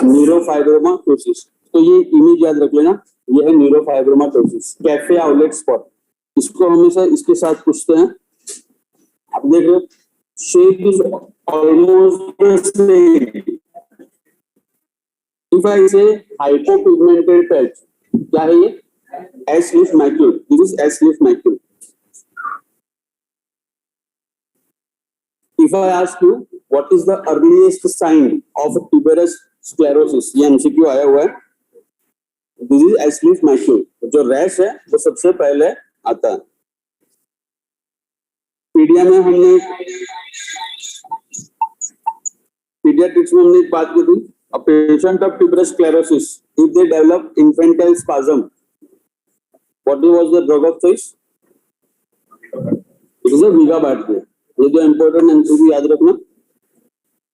न्यूरोफाइब्रोमाटोसिस। तो ये इमेज याद रख लेना, ये है न्यूरोफाइब्रोमाटोसिस, कैफे आउटलेट स्पॉट। इसको हमेशा इसके साथ पूछते हैं। आप देख रहे हो shape is almost the same. If I say hypopigmented patch, क्या है ये? S-leaf macule. This is S-leaf macule. If I ask you what is the earliest sign of tuberous sclerosis, ये MCQ आया हुआ है। This is S-leaf macule. जो rash है वो सबसे पहले आता है। पीडियाट्रिक्स में हमने एक बात की थी, a patient of tuberous sclerosis, if they develop infantile spasm, what was the drug of choice? It is a Vigabatrin. ये जो इम्पोर्टेंट एमसीक्यू याद रखना।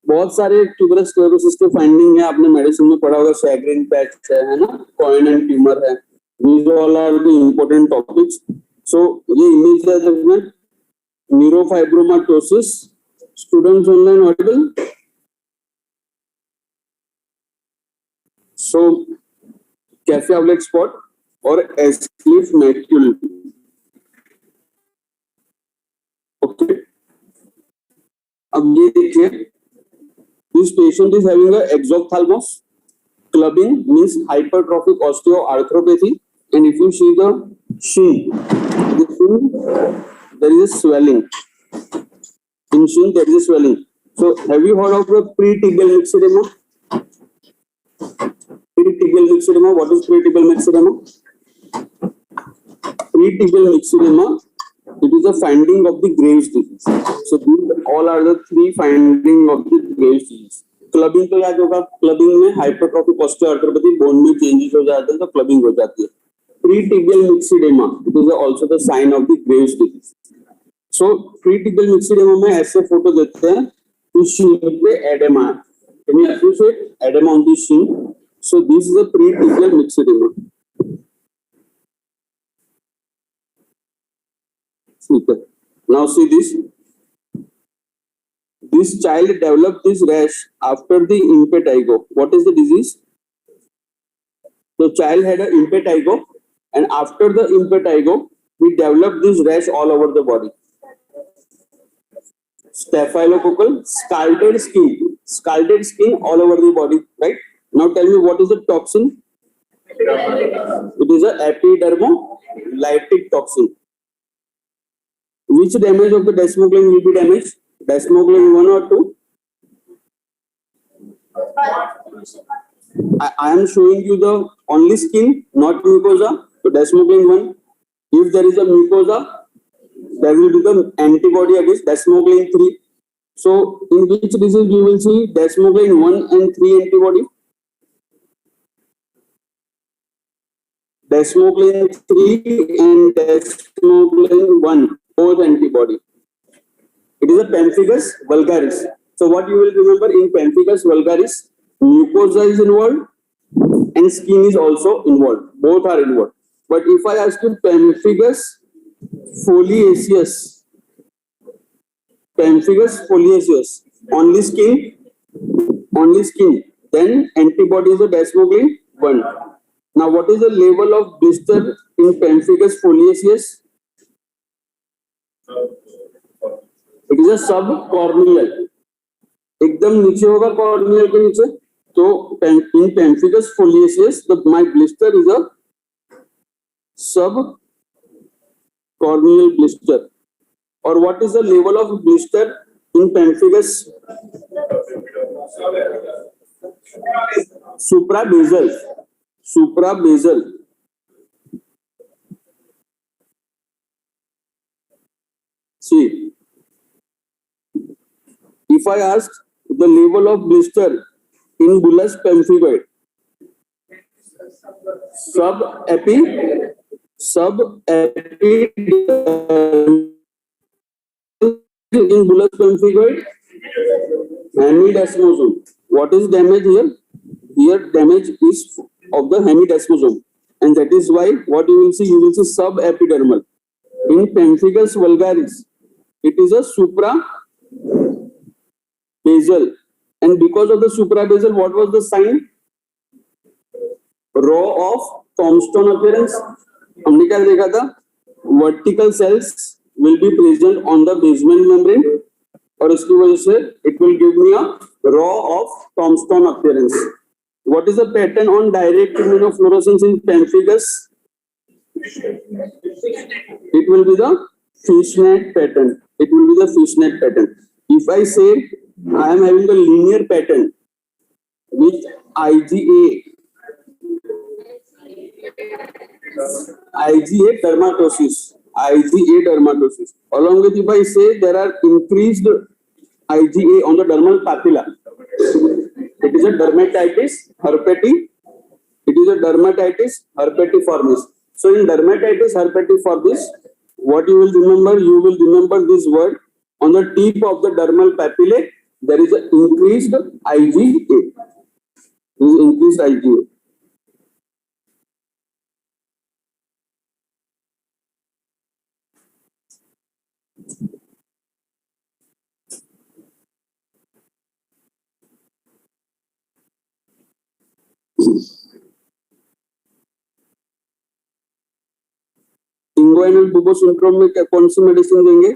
बहुत सारे ट्यूबरस स्क्लेरोसिस के फाइंडिंग है, आपने मेडिसिन में पढ़ा होगा, सैग्रीन पैच है ना, कॉइनन ट्यूमर है, these all are the important topics. So ये इमेज याद रखना, neurofibromatosis. Students online audible? So cafe au lait spot और एस-लीफ मैक्यूल। ओके, अब ये देखिए, this patient is having a exophthalmos, clubbing means hypertrophic osteoarthropathy, and if you see the shin, there is a swelling. In shin there is a swelling. So have you heard of the pre-tibial myxedema? Pre-tibial myxedema. What is pre-tibial myxedema? Pre-tibial myxedema, it is a finding of the Graves' disease. So these all are the three finding of the Graves' disease. Clubbing तो याद होगा, clubbing में hypertrophic ऑस्टियोआर्थ्रोपैथी, bone में changes हो जाते हैं तो clubbing हो जाती है। Pre-tibial myxedema, it is also the sign of the Graves' disease. So pre-tibial myxedema में ऐसे फोटो देते हैं कि shin पे edema है। Can you appreciate edema on the shin? So this is a pre-tibial myxedema. Now see this. This child developed this rash after the impetigo. What is the disease? The child had an impetigo, and after the impetigo, we developed this rash all over the body. Staphylococcal, scalded skin all over the body, right? Now tell me, what is the toxin? It is a epidermolytic toxin. Which damage of the desmoglein will be damaged? Desmoglein 1 or 2? I am showing you the only skin, not mucosa. So desmoglein 1. If there is a mucosa, there will be the antibody against desmoglein 3. So in which disease you will see desmoglein 1 and 3 antibody? Desmoglein 3 and desmoglein 1, both antibody. It is a pemphigus vulgaris. So what you will remember, in pemphigus vulgaris, mucosa is involved and skin is also involved. Both are involved. But if I ask you pemphigus foliaceus, only skin, then antibody is a desmoglein 1. Now what is the level of blister in pemphigus foliaceus? It is a subcorneal. एकदम नीचे होगा corneal के नीचे, तो in pemphigus foliaceus my blister is a subcorneal blister. Or what is the level of blister in pemphigus? Suprabasal. See, if I ask the level of blister in bullous pemphigoid, in bullous pemphigoid, hemidesmosome. What is damage here? Here damage is of the hemidesmosome, and that is why what you will see subepidermal. In pemphigus vulgaris, it is a suprabasal, and because of the suprabasal, what was the sign? Row of tombstone appearance. हमने क्या देखा था? Vertical cells will be present on the basement membrane, और इसकी वजह से it will give me a row of tombstone appearance. What is the pattern on direct immunofluorescence in pemphigus? It will be the fishnet pattern. It will be the fishnet pattern. If I say I am having a linear pattern with IgA dermatosis, along with if I say there are increased IgA on the dermal papilla, it is a dermatitis herpetiformis. So in dermatitis herpetiformis, what you will remember? You will remember this word. On the tip of the dermal papillae, there is an increased IgA. Increased IgA. Inguinal bubo syndrome में क्या कौन सी medicine देंगे?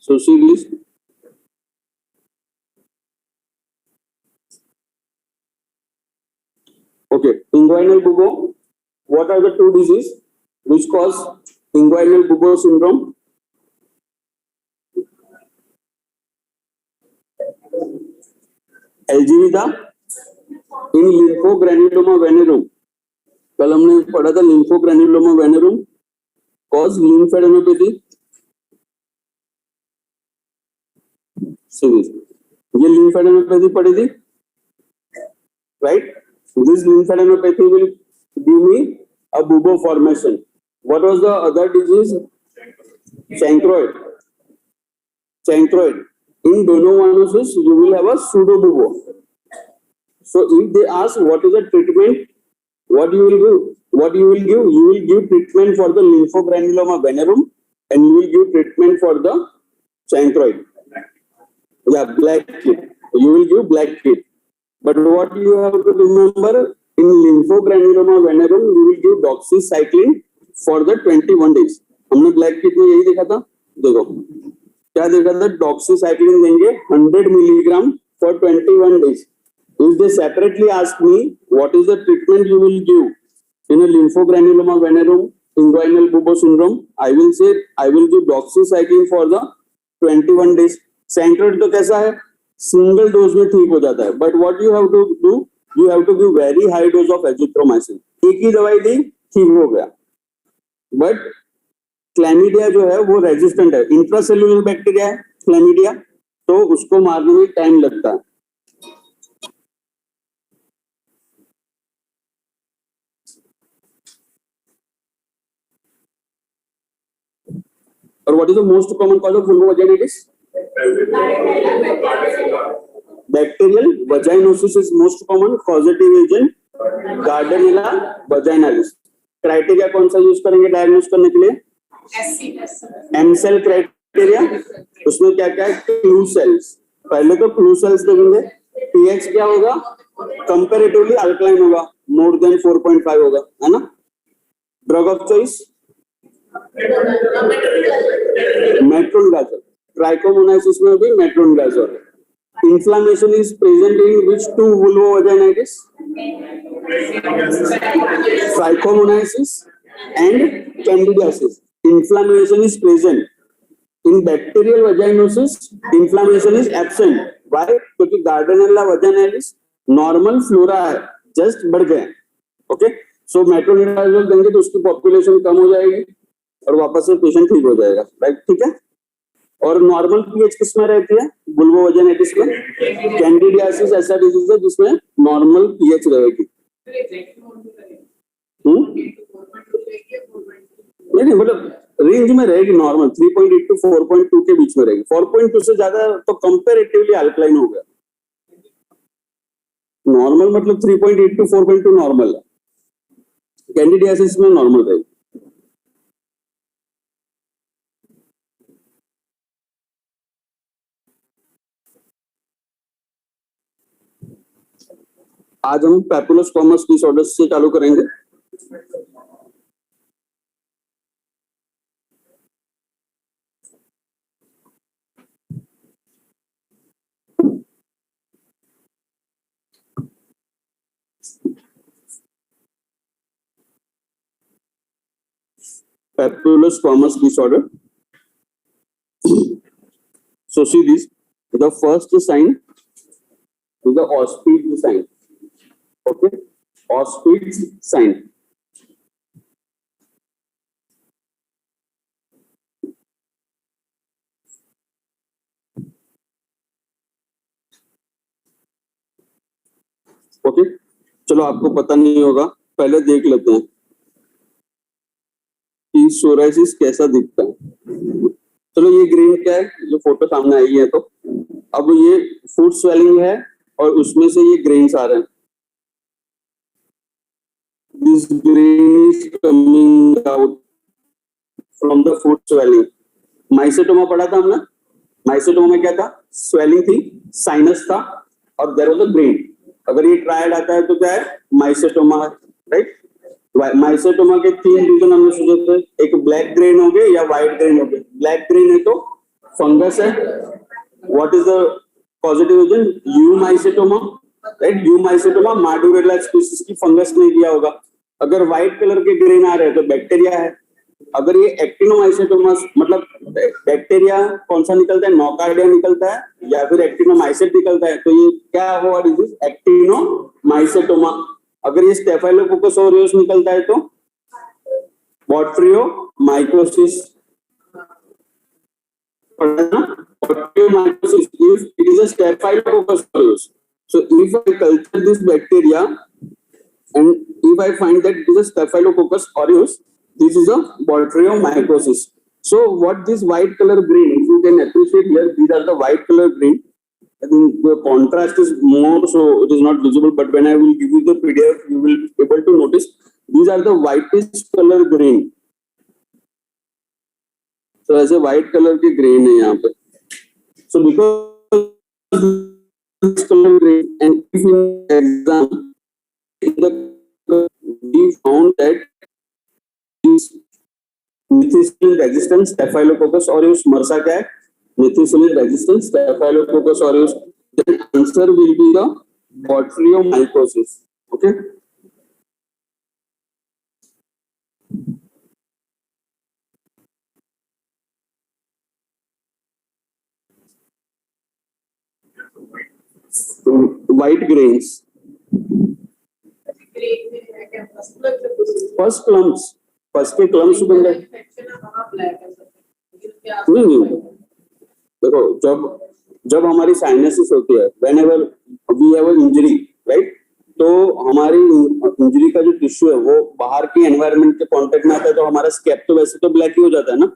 Socialist, okay. Inguinal bubo. What are the two diseases which cause inguinal bubo syndrome? एल्जीविदा इन लिम्फोग्रेन्युलोमा वेनेरुम. कल हमने पढ़ा था लिम्फोग्रेन्युलोमा वेनेरुम cause lymphadenopathy series. ये लिम्फेडेनोपैथी पढ़ी थी, right? This lymphadenopathy will give me a bubo formation. What was the other disease? Chancroid. In donovanosis, you will have a pseudo bubo. So if they ask what is the treatment, what you will do? You will give treatment for the lymphogranuloma venerum, and you will give treatment for the chancroid. Yeah, black kid. You will give black kid. But what you have to remember, in lymphogranuloma venerum, you will give doxycycline for the 21 days. हमने black kit में यही देखा था. देखो क्या देखा था? doxycycline देंगे 100 milligram for 21 days. If they separately ask me what is the treatment you will give in a lymphogranuloma venerum inguinal bubo syndrome, I will say I will give doxycycline for the 21 days. Chancroid तो कैसा है? Single dose में ठीक हो जाता है. But what you have to do, you have to give very high dose of azithromycin. एक ही दवाई दी, ठीक हो गया. बट क्लैमिडिया जो है वो रेजिस्टेंट है, इंट्रासेल्युलर बैक्टीरिया है क्लैमिडिया, तो उसको मारने में टाइम लगता है. और what is the most common cause of vulvovaginitis? Bacterial vaginosis is most common. Causative agent Gardnerella vaginalis. Criteria कौन सा यूज करेंगे डायग्नोस करने के लिए? Amsel criteria. उसमें क्या क्या है? Clue cells. पहले तो क्लू सेल्स देखेंगे. पीएच क्या होगा? कंपैरेटिवली अल्कलाइन होगा, मोर देन 4.5 होगा, है ना? Drug of choice metronidazole. Trichomoniasis में भी metronidazole. Inflammation is present in which two vulvovaginitis? Trichomoniasis and candidiasis. Inflammation is present. In bacterial vaginosis, inflammation is absent. Why? क्योंकि Gardnerella vaginalis normal flora है, just बढ़ गए. Okay? So metronidazole देंगे तो उसकी population कम हो जाएगी और वापस से पेशेंट ठीक हो जाएगा. राइट? ठीक है. और नॉर्मल पीएच किसमें रहती है? वुल्वोवाजाइटिस में. कैंडिडियासिस ऐसा डिजीज है जिसमें नॉर्मल पीएच रहेगी. नहीं मतलब रेंज में रहेगी नॉर्मल 3.8 to 4.2 के बीच में रहेगी. 4.2 से ज्यादा तो कंपैरेटिवली अल्कलाइन हो गया. नॉर्मल मतलब 3.8 to 4.2 नॉर्मल है. कैंडिडियासिस में नॉर्मल रहेगी. आज हम पैपुलोस्कोमस डिसऑर्डर्स से चालू करेंगे। Papuloscomas disorder. So see this, the first sign is the Auspitz sign. Okay, Auspitz sign. Okay, चलो आपको पता नहीं होगा, पहले देख लेते हैं कि सोराइसिस कैसा दिखता है। चलो ये ग्रीन क्या है, ये फोटो सामने आई है, तो अब ये फूड स्वेलिंग है और उसमें से ये ग्रेन्स आ रहे हैं। This grain is coming out from the food swelling. Mycetoma पढ़ा था हमने, माइसेटोमा में क्या था, स्वेलिंग थी, साइनस था और देयर वाज अ ग्रेन। अगर ये ट्रायड आता है तो क्या है, माइसेटोमा है, राइट। माइसेटोमा के 3 रीजन हमने सोचे थे, एक ब्लैक ग्रेन हो गए या व्हाइट ग्रेन हो गए। ब्लैक ग्रेन है तो फंगस है। What is the positive reason, eumycetoma, right. Eumycetoma Madurella species की फंगस ने किया होगा। अगर व्हाइट कलर के ग्रेन आ रहे हैं तो बैक्टीरिया है। अगर ये एक्टिनोमाइसेटोमस मतलब बैक्टीरिया कौन सा निकलता है, नोकार्डिया निकलता है या फिर एक्टिनोमाइसेट निकलता है, तो ये क्या होगा डिजीज, एक्टिनोमाइसेटोमा। अगर ये स्टेफाइलोकोकस ऑरियस निकलता है तो बॉट्रियोमाइकोसिस। Bacteriomycosis, if it is a staphylococcus aureus. So if I culture this bacteria and if I find that it is a staphylococcus aureus, this is a bacteriomycosis. So what this white color green, if you can appreciate here, these are the white color green. I think the contrast is more, so it is not visible, but when I will give you the PDF, you will be able to notice these are the whitish color green. So ऐसे white color के green है यहाँ पे। So because this color green, and if in exam we found that is methicillin resistant staphylococcus aureus, MRSA क्या है, methicillin resistant staphylococcus aureus, then answer will be the bacteriomycosis. Okay. So, white grains, first clumps, first के clumps बन गए। नहीं, देखो जब हमारी sinuses होती है, whenever we have an injury, right, तो हमारी इंजरी का जो टिश्यू है वो बाहर की एनवायरनमेंट के कांटेक्ट में आता है, तो हमारा स्कैप तो वैसे तो ब्लैक ही हो जाता है ना।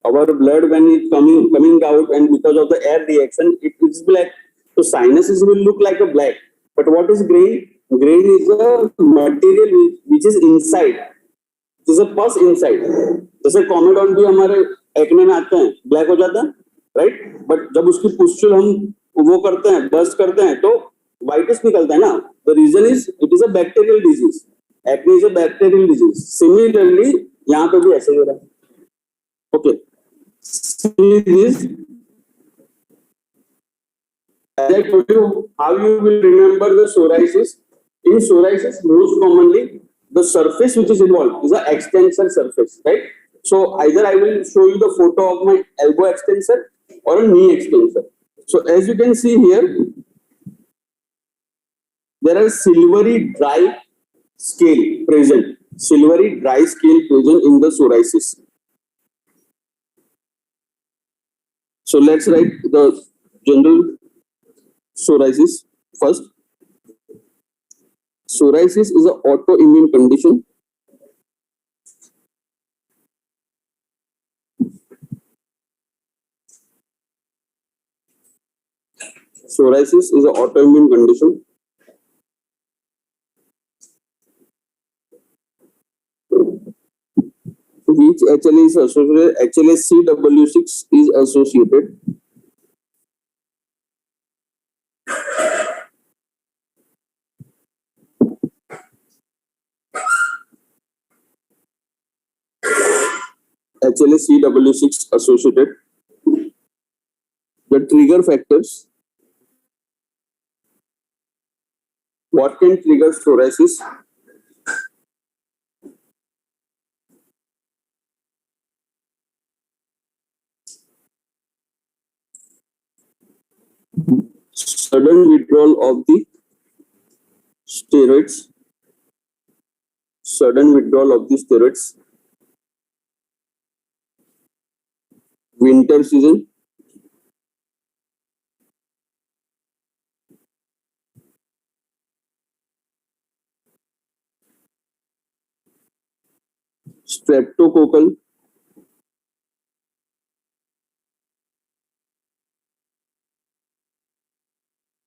Our blood when it coming out and because of the air reaction it is black. So sinuses will look like a black. But what is grain? Grain is a material which is inside. It is a pus inside. जैसे कॉमेडॉन भी हमारे acne में आते हैं, black हो जाता है, right. But जब उसकी पुस्टुल हम वो करते हैं, बस्ट करते हैं, तो व्हाइटिश निकलता है ना। The reason is it is a bacterial disease. Acne is a bacterial disease. Similarly यहाँ पे भी ऐसे ही हो रहा है। Okay, see this, as I told you, how you will remember the psoriasis. In psoriasis, most commonly the surface which is involved is a extensor surface, right? So either I will show you the photo of my elbow extensor or a knee extensor. So as you can see here, there are silvery dry scale present, silvery dry scale present in the psoriasis. So let's write the general psoriasis first. Psoriasis is an autoimmune condition. Psoriasis is an autoimmune condition which HLA is associated, HLA-CW6 is associated HLA-CW6 associated. The trigger factors. What can trigger psoriasis? Sudden withdrawal of the steroids. Sudden withdrawal of the steroids. Winter season. Streptococcal.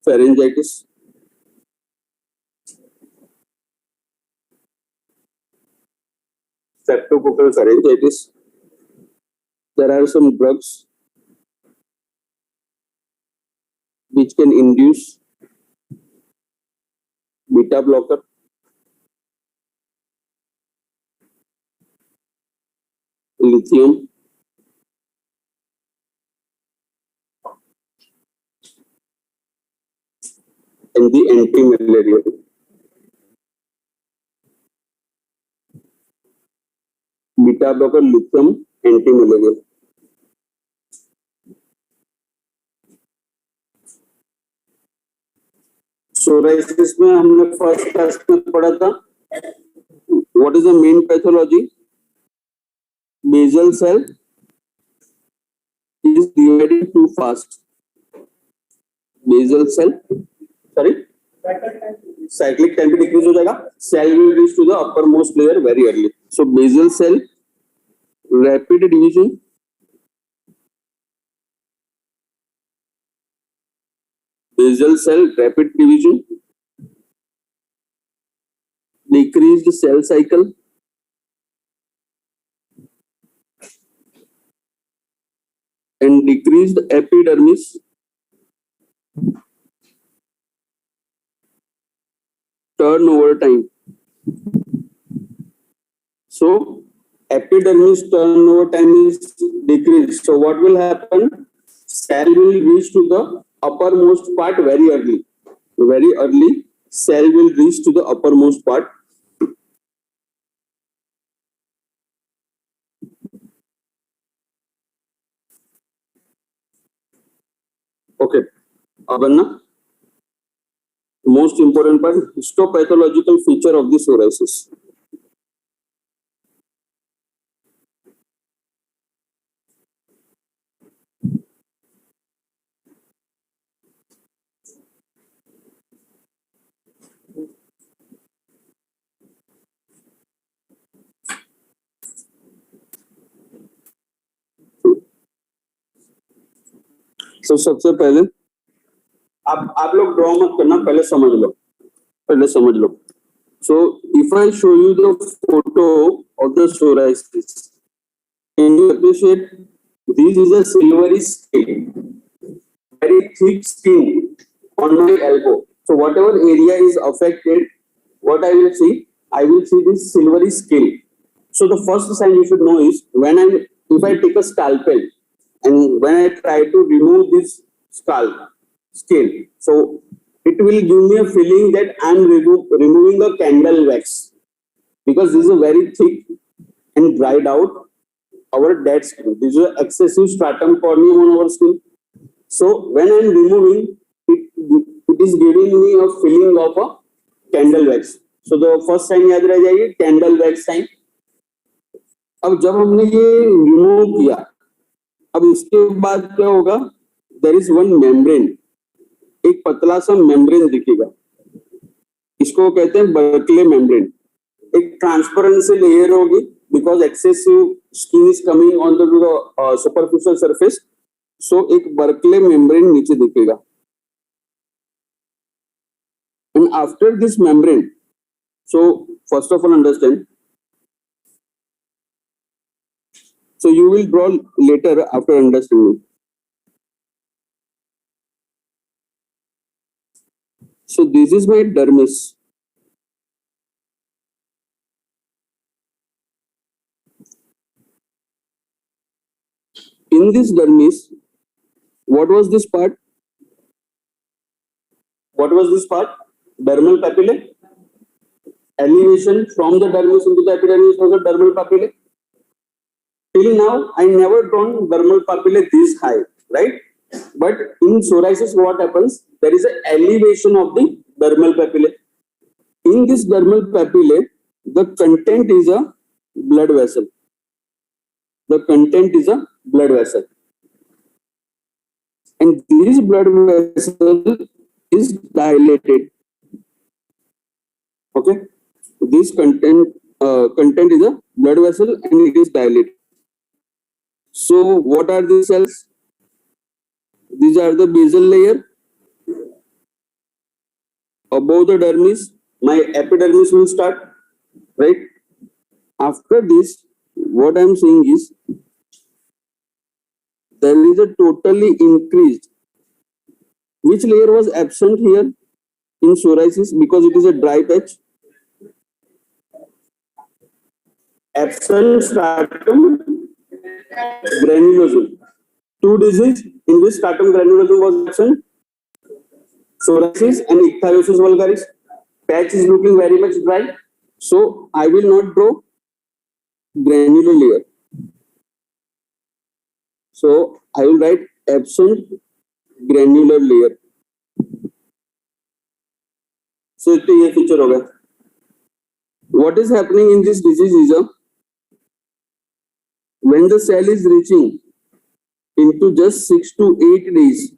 Pharyngitis. Streptococcal pharyngitis. There are some drugs which can induce beta blocker, lithium, and the anti-malarial. Beta blocker, lithium, anti-malarial. Psoriasis में हमने first class में पढ़ा था. What is the main pathology? Basal cell is divided too fast. Basal cell, sorry, cyclic time भी decrease हो जाएगा. Cell will reach to the uppermost layer very early. So basal cell, rapid division. Basal cell rapid division, decreased cell cycle, and decreased epidermis, turnover time. So epidermis turnover time is decreased. So what will happen? Cell will reach to the uppermost part very early. Very early, cell will reach to the uppermost part. Okay. Abanna, most important part, histopathological feature of the psoriasis. So सबसे पहले आप लोग draw मत करना, पहले समझ लो. So if I show you the photo of the psoriasis, can you appreciate? This is a silvery skin, very thick skin on my elbow. So whatever area is affected, what I will see this silvery skin. So the first sign you should know is if I take a scalpel and when I try to remove this skin, so it will give me a feeling that I am removing a candle wax, because this is a very thick and dried out our dead skin. This is an excessive stratum corneum on our skin. So when I am removing it, it is giving me a feeling of a candle wax. So the first sign याद रह जाएगी, candle wax sign. अब जब हमने ये remove किया, अब इसके बाद क्या होगा? There is one membrane, एक पतला सा membrane दिखेगा. इसको कहते हैं बर्कले membrane. एक transparency layer होगी because excessive skin is coming onto the superficial surface. So एक बर्कले membrane नीचे दिखेगा. And after this membrane, so first of all understand. So you will draw later after understanding. So this is my dermis. in this dermis, what was this part? What was this part? Dermal papillae. Elevation from the dermis into the epidermis was a dermal papillae. Till now, I never drawn dermal papillae this high, right? But in psoriasis, what happens? There is an elevation of the dermal papillae. In this dermal papillae, the content is a blood vessel. The content is a blood vessel. And this blood vessel is dilated. Okay? This content is a blood vessel and it is dilated. So what are these cells? These are the basal layer. Above the dermis, my epidermis will start, right? After this, what I am saying is, there is a totally increased. Which layer was absent here in psoriasis because it is a dry patch? Absent stratum granulosum. Two diseases in which stratum granulosum was absent: psoriasis and ichthyosis vulgaris. Patch is looking very much dry, so I will not draw granular layer. So I will write absent granular layer. So ये feature होगा. What is happening in this disease is when the cell is reaching into just 6 to 8 days,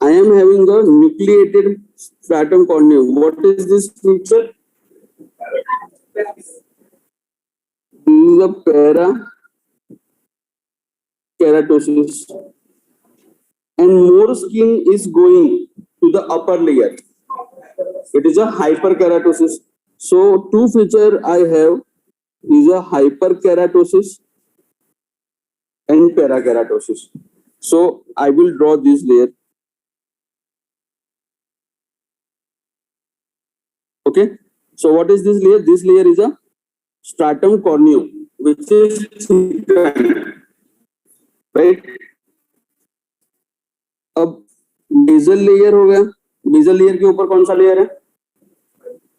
I am having a nucleated stratum corneum. What is this feature? This is a para-keratosis, and more skin is going to the upper layer. It is a hyperkeratosis. So two feature I have is a hyperkeratosis and parakeratosis. So I will draw this layer. Okay. So what is this layer? This layer is a stratum corneum, which is thickened, right? अब basal layer हो गया. Basal layer के ऊपर कौन सा layer है?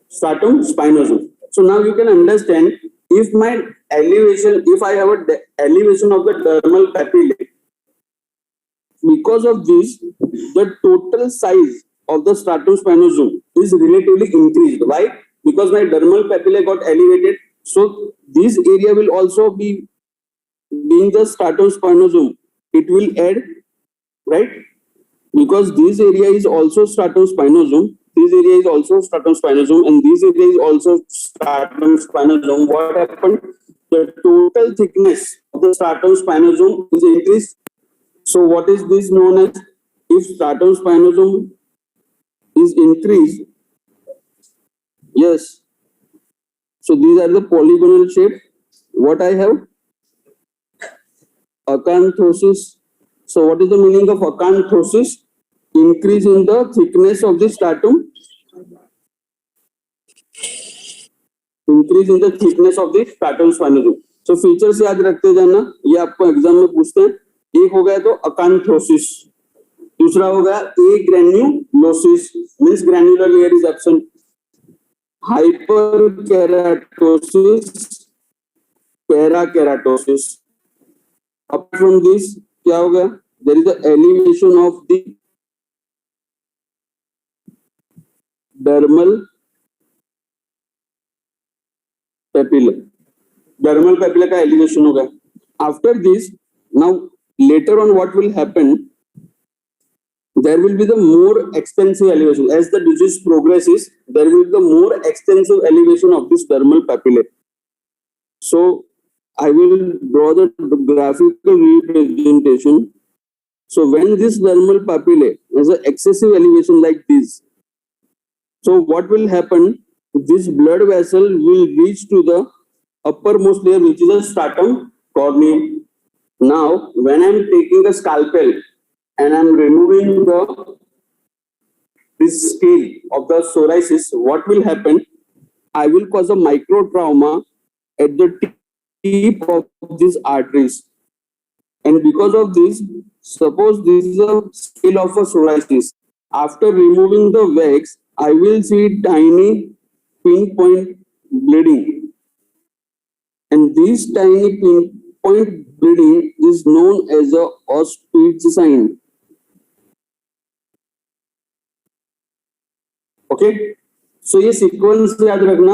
Stratum spinosum. So now you can understand, if my elevation, if I have a elevation of the dermal papillae, because of this, the total size of the stratum spinosum is relatively increased. Why? Because my dermal papillae got elevated. So this area will also be being the stratum spinosum. It will add, right? Because this area is also stratum spinosum. This area is also stratum spinosum, and this area is also stratum spinosum. What happened? The total thickness of the stratum spinosum is increased. So what is this known as? If stratum spinosum is increased, yes. So these are the polygonal shape. What I have? Acanthosis. So what is the meaning of acanthosis? Increase in the thickness of the stratum. Increase in the thickness of the stratum spinosum. So features याद रखते जाना, ये आपको exam में पूछते हैं. एक हो गया तो acanthosis, दूसरा हो गया agranulosis, means granular layer is absent. Hyperkeratosis, parakeratosis. Apart from this, क्या हो गया? There is the elevation of the dermal papillae. Dermal papillae का elevation हो गया. After this, now later on what will happen? There will be the more extensive elevation. As the disease progresses, there will be the more extensive elevation of this dermal papillae. So I will draw the graphical representation. So when this dermal papillae has an excessive elevation like this, so what will happen? This blood vessel will reach to the uppermost layer, which is a stratum corneum. Now, when I am taking a scalpel and I am removing this scale of the psoriasis, what will happen? I will cause a micro trauma at the tip of these arteries. And because of this, suppose this is a scale of a psoriasis. After removing the wax, I will see tiny pinpoint bleeding. And this tiny pinpoint bleeding is known as a Auspitz sign. Okay, so ये sequence याद रखना.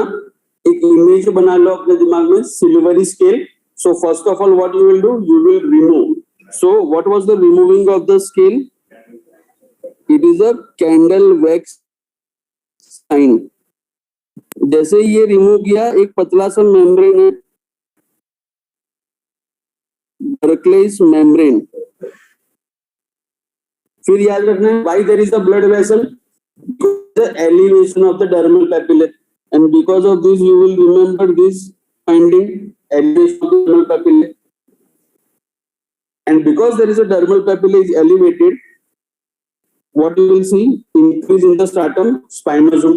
एक image बना लो अपने दिमाग में, silvery scale. So first of all what you will do, you will remove. So what was the removing of the scale? It is a candle wax sign. जैसे ये रिमूव किया, एक पतला सा मेम्ब्रेन है, बर्कलेस मेम्ब्रेन. फिर याद रखना है, why there is a blood vessel? The elevation of the dermal papillae, and because of this you will remember this finding, elevation of the dermal papillae. And because there is a dermal papillae is elevated, what you will see? Increase in the stratum spinosum.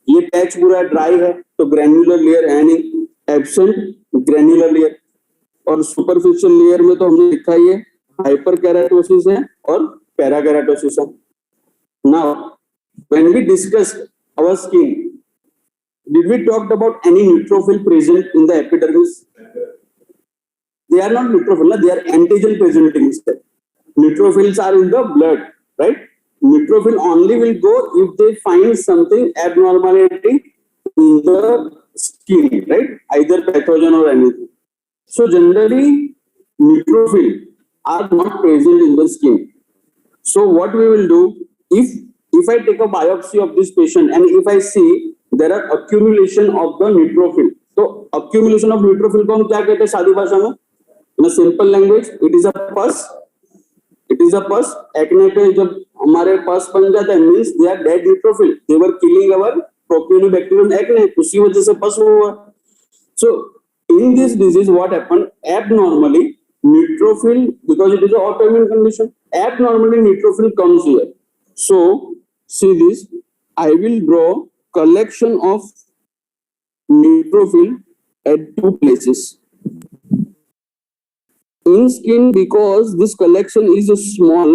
ये patch पूरा dry है तो granular layer है नहीं, absent granular layer. और superficial layer में तो हमने लिखा ही है, हाइपर केराटोसिस है और पैराकेराटोसिस है. Now when we discussed our skin, did we talk about any neutrophil present in the epidermis? They are not neutrophil, they are antigen presenting cell. Neutrophils are in the blood, right? Neutrophil only will go if they find something abnormality in the skin, right? Either pathogen or anything. So generally, neutrophil are not present in the skin. So what we will do, if I take a biopsy of this patient and if I see there are accumulation of the neutrophil, तो accumulation of neutrophil को हम क्या कहते हैं सादी भाषा में? In a simple language, it is a pus. It is a pus. Acne पे जब हमारे पस बन जाता है, means they are dead neutrophil. They were killing our propionibacterium acne. उसी वजह से पस हुआ. So in this disease, what happened? Abnormally, neutrophil, because it is an autoimmune condition, abnormally neutrophil comes here. So see this, I will draw collection of neutrophil at two places. In skin, because this collection is small,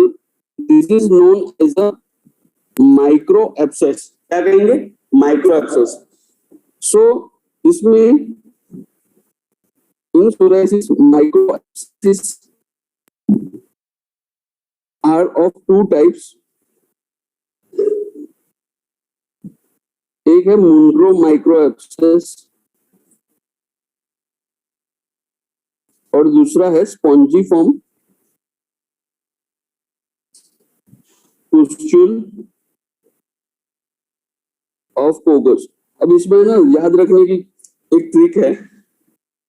this is known as a micro abscess. क्या कहेंगे? Micro abscess. So इसमें in psoriasis, micro abscess are of two types. एक है Munro micro abscess और दूसरा है spongiform पुस्टुल of कोगस. अब इसमें ना याद रखने की एक ट्रिक है.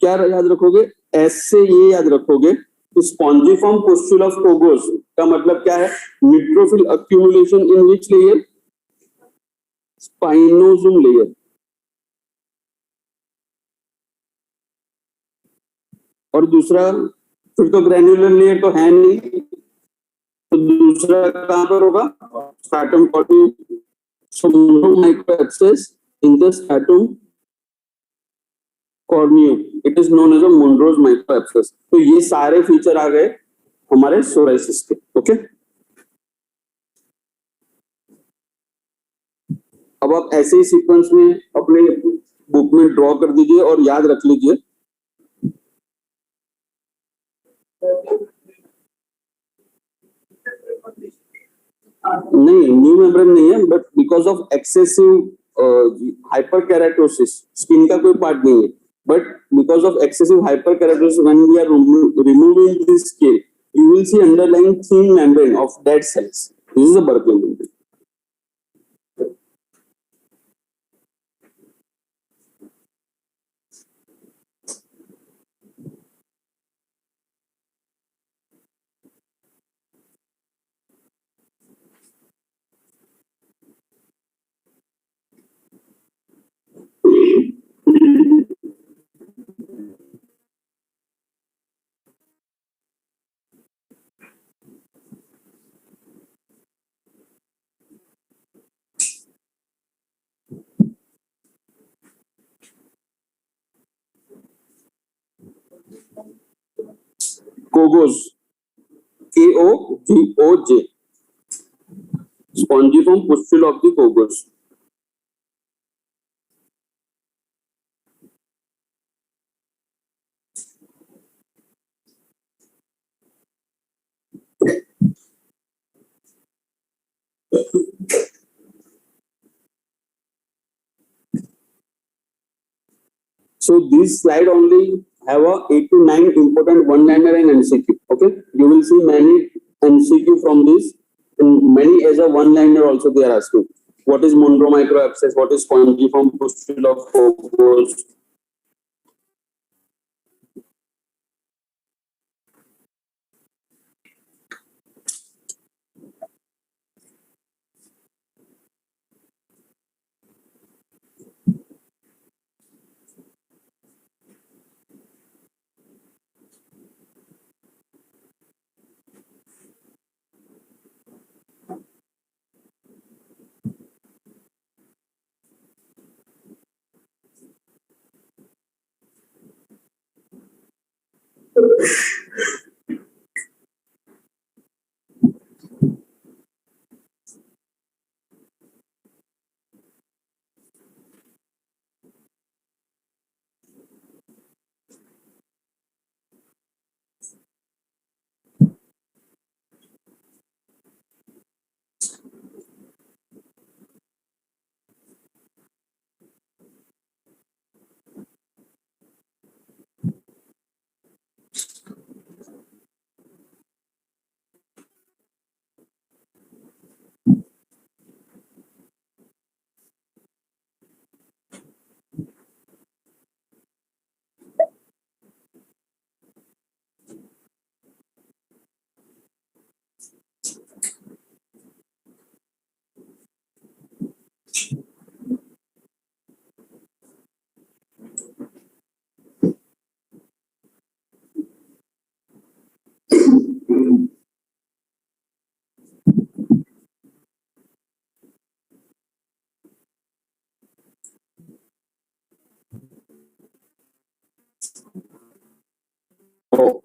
क्या याद रखोगे? एस से ये याद रखोगे. स्पॉन्जीफॉर्म पुस्टुल ऑफ कोगस का मतलब क्या है? Neutrophil accumulation in which layer? Spinosum layer. और दूसरा, फिर तो ग्रैन्युलर लेयर तो है नहीं, तो दूसरा कहां पर होगा? Stratum corneum. So micro abscess in the stratum corneum, it is known as a Munro's micro abscess. तो ये सारे फीचर आ गए हमारे सोराइसिस के. ओके, अब आप ऐसे ही सीक्वेंस में अपने बुक में ड्रॉ कर दीजिए और याद रख लीजिए. नहीं, न्यू मेम्ब्रेन नहीं है, but because of excessive hyperkeratosis, skin का कोई पार्ट नहीं है, but because of excessive hyperkeratosis when we are removing this scale, you will see underlying thin membrane of dead cells. This is a Berkeley membrane. Kogos, GOJ. Spongiform pustule of the cogus. So this slide only have a 8 to 9 important one-liner and MCQ. Okay, you will see many MCQ from this, and many as a one-liner also they are asking. What is Monroe microabscess? What is spongiform pustule of cogus?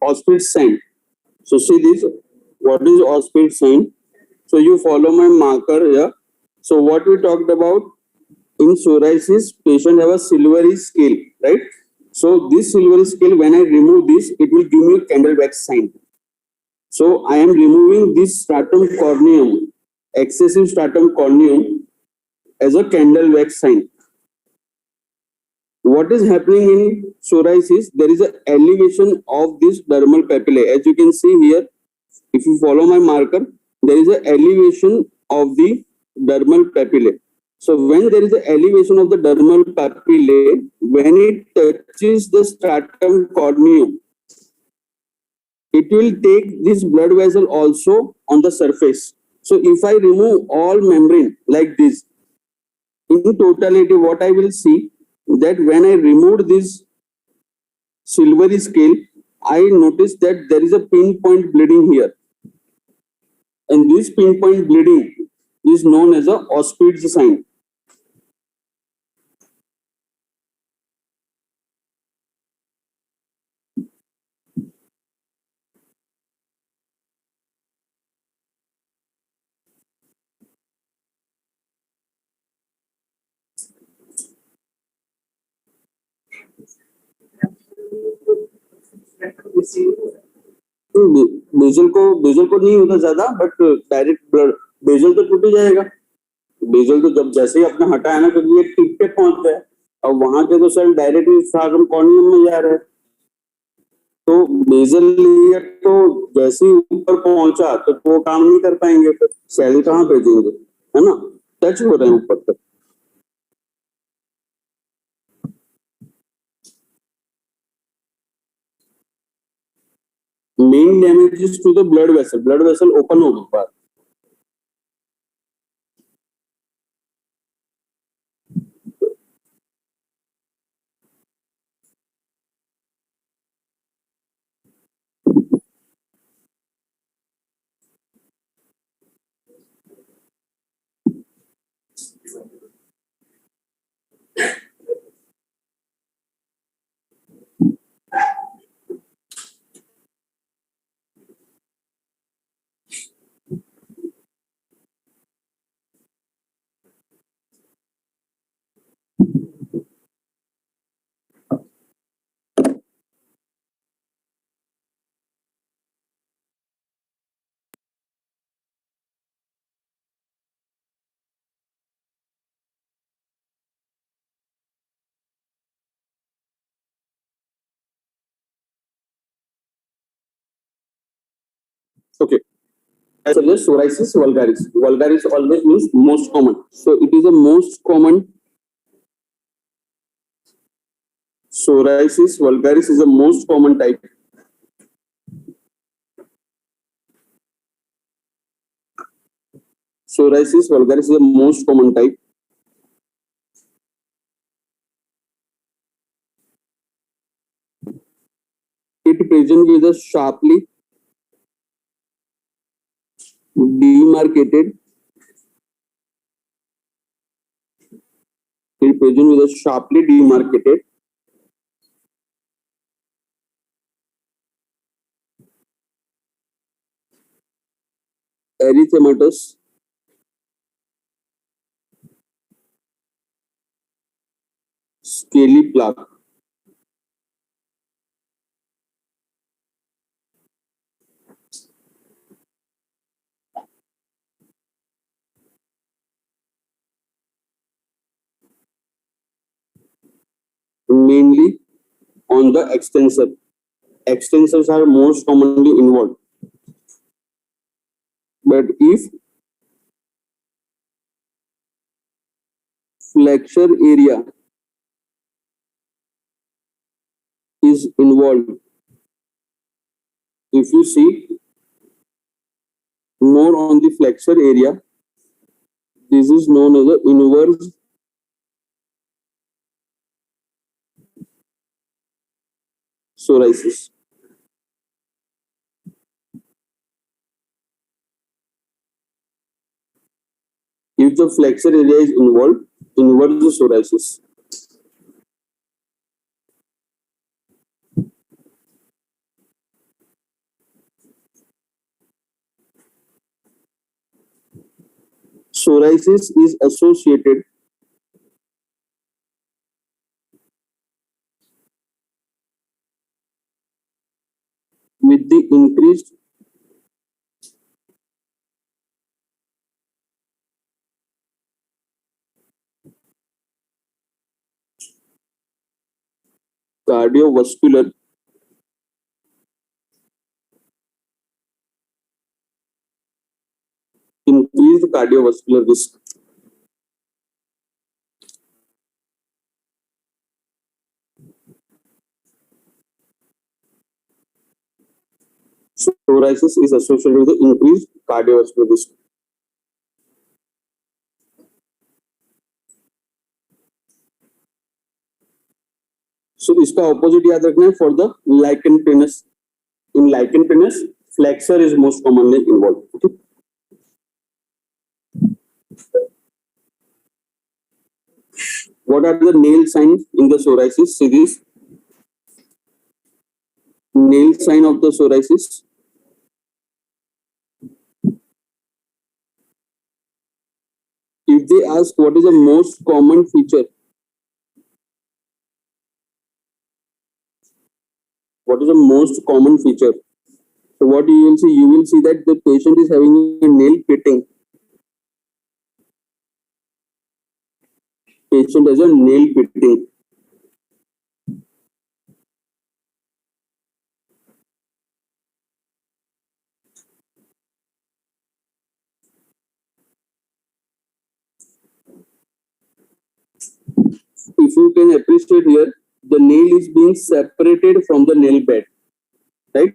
Auspicious sign. So see this. What is auspicious sign? So you follow my marker here. So what we talked about in psoriasis, patient have a silvery scale, right? So this silvery scale, when I remove this, it will give me a candle wax sign. So I am removing this stratum corneum, excessive stratum corneum, as a candle wax sign. What is happening in psoriasis? There is an elevation of this dermal papillae. As you can see here, if you follow my marker, there is an elevation of the dermal papillae. So when there is an elevation of the dermal papillae, when it touches the stratum corneum, it will take this blood vessel also on the surface. So if I remove all membrane like this, in totality, what I will see that when I removed this silvery scale, I noticed that there is a pinpoint bleeding here. And this pinpoint bleeding is known as a Auspicious sign. Basal को नहीं होता ज्यादा, but direct blood bezel तो टूट ही जाएगा. Bezel तो जब जैसे ही अपने हटाया ना, क्योंकि ये टिप पे पहुंच गया और वहां के तो सेल डायरेक्टली स्ट्राटम कॉर्नियम में जा रहे हैं. तो बेजल लेयर तो जैसे ही ऊपर पहुंचा तो वो काम नहीं कर पाएंगे, तो सेल कहाँ भेजेंगे, है ना? टच हो रहे हैं ऊपर तक. Main damage is to the blood vessel open हो गया. Okay. As well as psoriasis vulgaris. Vulgaris always means most common. So it is the most common. Psoriasis vulgaris is the most common type. Psoriasis vulgaris is the most common type. It presents with a sharply demarcated. It presents with a sharply demarcated erythematous scaly plaque. Mainly on the extensor. Extensors are most commonly involved. But if flexure area is involved, if you see more on the flexure area, this is known as the inverse psoriasis. If the flexure area is involved, inverse psoriasis. Psoriasis is associated with the increased cardiovascular risk. Psoriasis is associated with the increased cardiovascular risk. So इसका opposite याद रखना है for the lichen planus. In lichen planus, flexure is most commonly involved. Okay? What are the nail signs in the psoriasis? See this nail sign of the psoriasis. If they ask what is the most common feature, what is the most common feature? So what you will see that the patient is having a nail pitting. Patient has a nail pitting. If you can appreciate here, the nail is being separated from the nail bed, right?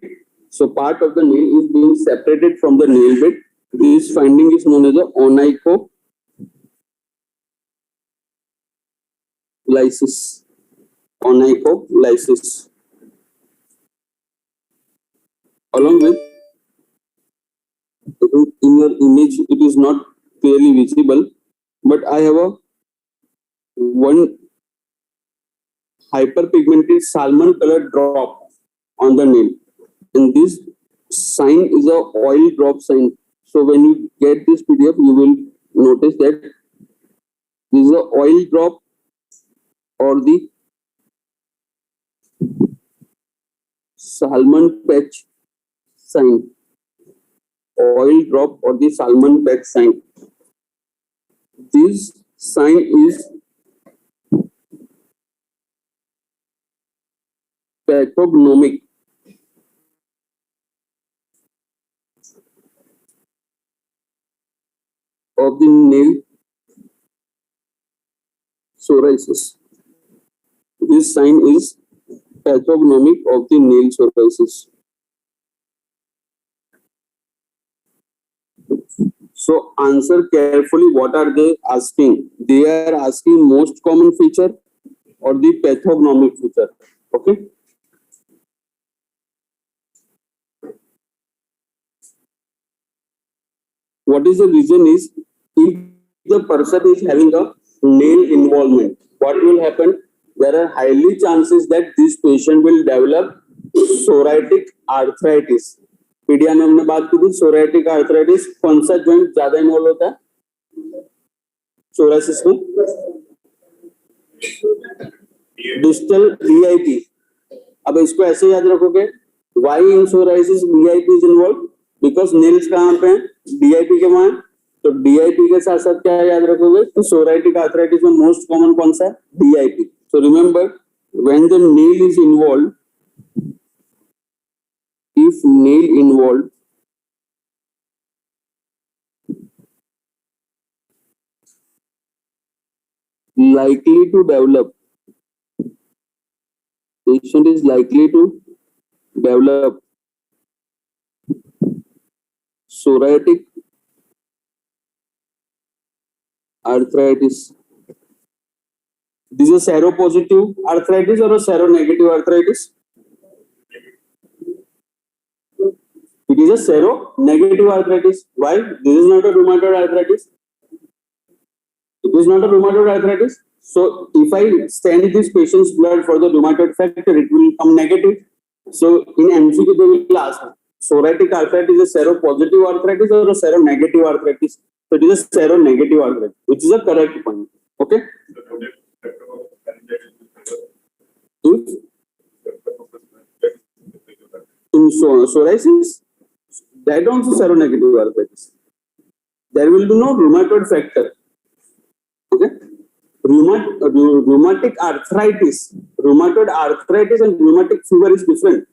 So part of the nail is being separated from the nail bed. This finding is known as the onycholysis. Onycholysis. Along with, in your image, it is not clearly visible, but I have a one hyperpigmented salmon colored drop on the nail, and this sign is a oil drop sign. So when you get this PDF, you will notice that this is a oil drop or the salmon patch sign. Oil drop or the salmon patch sign. This sign is pathognomic. of the nail psoriasis. This sign is pathognomic of the nail psoriasis. So answer carefully. What are they asking? They are asking most common feature or the pathognomic feature. Okay. What is the reason is, if the person is having a nail involvement, what will happen? There are highly chances that this patient will develop psoriatic arthritis. पीडिया में हमने बात की थी psoriatic arthritis. कौन सा joint ज्यादा involve होता है psoriasis में? Distal DIP. अब इसको ऐसे याद रखोगे, why in psoriasis DIP is involved? Because nails कहाँ पे हैं? DIP के वहां. तो DIP के साथ साथ क्या याद रखोगे कि psoriatic arthritis में मोस्ट कॉमन कौन सा है? DIP. So remember, when the nail is involved, if nail involved, likely to develop, patient is likely to develop psoriatic arthritis. This is a seropositive arthritis or a seronegative arthritis? It is a seronegative arthritis. Why? This is not a rheumatoid arthritis. It is not a rheumatoid arthritis. So if I send this patient's blood for the rheumatoid factor, it will come negative. So in MCQ they will ask, psoriatic arthritis is a seropositive arthritis or a seronegative arthritis? So it is a seronegative arthritis, which is a correct point. Okay. If in psoriasis, that also seronegative arthritis. There will be no rheumatoid factor. Okay. Rheumatic arthritis, rheumatoid arthritis and rheumatic fever is different.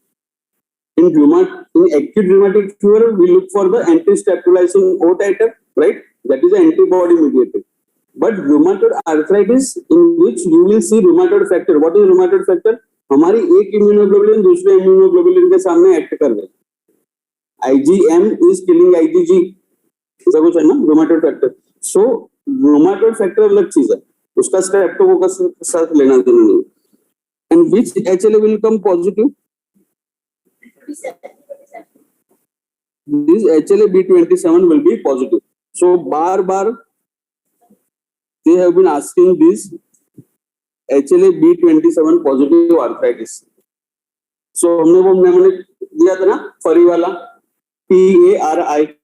In acute rheumatic fever, we look for the anti-streptomycin O titer, right? That is an antibody mediated. But rheumatoid arthritis, in which you will see rheumatoid factor. What is rheumatoid factor? हमारी एक immunoglobulin दूसरे immunoglobulin के सामने act कर रहे हैं. IgM is killing IgG. ऐसा कुछ है ना rheumatoid factor. So rheumatoid factor अलग चीज है, उसका स्ट्रेप्टोकोकस के साथ लेना देना नहीं. And which HLA will come positive? This HLA B27 will be positive. So bar they have been asking this HLA B27 positive arthritis. So हमने वो मैंने दिया था ना फरी वाला PARI.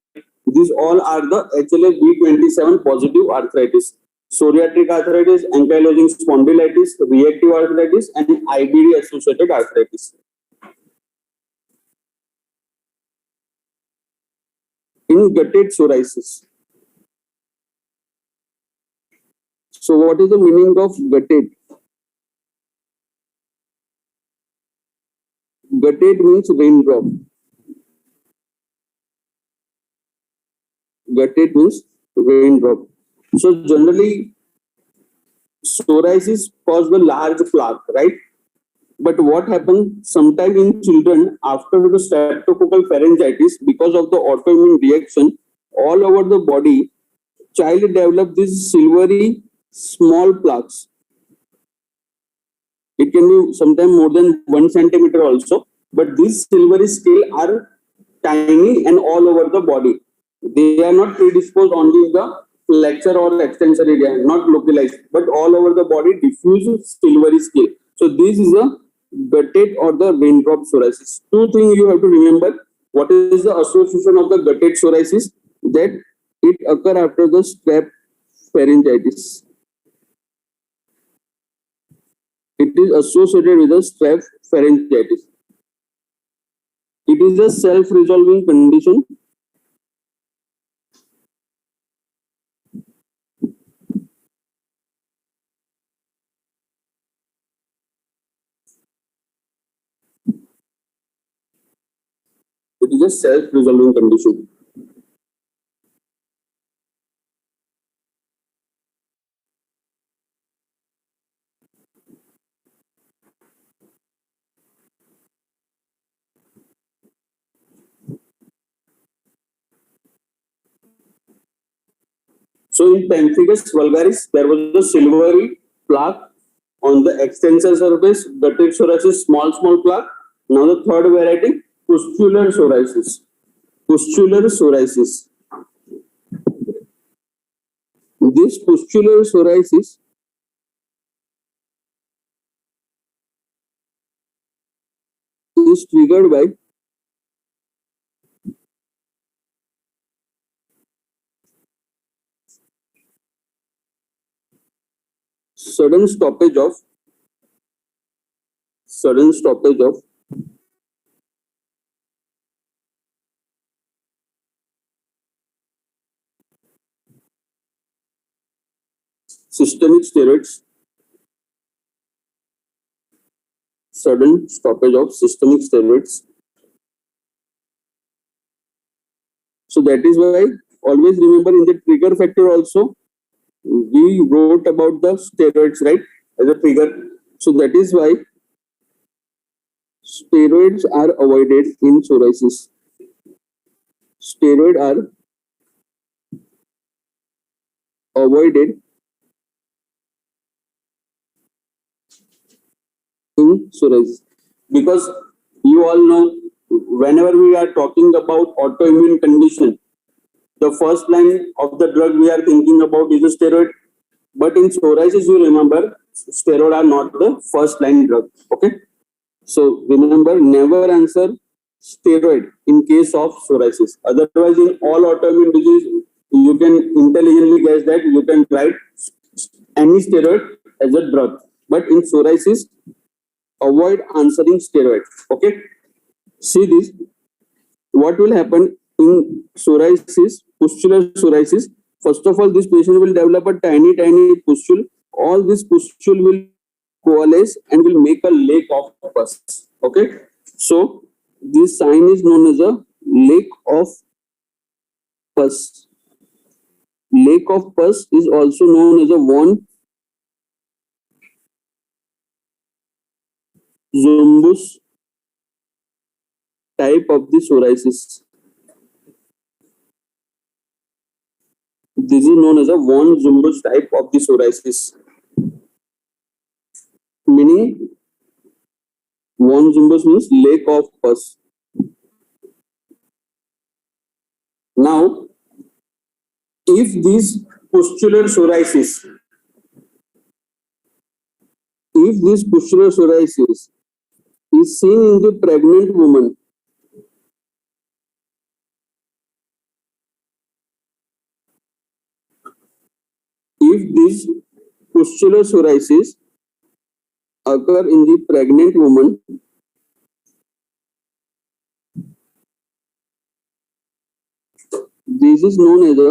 These all are the HLA B27 positive arthritis. Psoriatic arthritis, ankylosing spondylitis, reactive arthritis, and IBD associated arthritis. In gutted psoriasis. So what is the meaning of gutted? Gutted means raindrop. Gutted means raindrop. So generally, psoriasis causes a large plaque, right? But what happens sometime in children after the streptococcal pharyngitis, because of the autoimmune reaction all over the body, child develop these silvery small plaques. It can be sometimes more than 1 centimeter also, but these silvery scale are tiny and all over the body. They are not predisposed only in the flexure or extensor area, not localized, but all over the body, diffuse silvery scale. So this is a gutted or the raindrop psoriasis. Two things you have to remember. What is the association of the gutted psoriasis? That it occurs after the strep pharyngitis. It is associated with the strep pharyngitis. It is a self-resolving condition. It is a self-resolving condition. So in pemphigus vulgaris, there was a silvery plaque on the extensor surface, gutted psoriasis, small plaque. Now the third variety, pustular psoriasis. Pustular psoriasis. This pustular psoriasis is triggered by sudden stoppage of systemic steroids, sudden stoppage of systemic steroids. So that is why always remember in the trigger factor also we wrote about the steroids, right, as a trigger. So that is why steroids are avoided in psoriasis. Steroids are avoided in psoriasis because you all know whenever we are talking about autoimmune condition, the first line of the drug we are thinking about is a steroid. But in psoriasis, you remember, steroids are not the first line drug. Okay. So remember, never answer steroid in case of psoriasis. Otherwise, in all autoimmune disease, you can intelligently guess that you can write any steroid as a drug. But in psoriasis, avoid answering steroid. Okay. See this. What will happen in psoriasis, pustular psoriasis? First of all, this patient will develop a tiny pustule. All this pustule will coalesce and will make a lake of pus. Okay. So this sign is known as a lake of pus. Lake of pus is also known as a von Zumbus type of the psoriasis. This is known as a von Zumbus type of the psoriasis. Meaning, von Zumbus means lake of pus. Now, if this pustular psoriasis, is seen in the pregnant woman, if this pustular psoriasis occur in the pregnant woman, this is known as a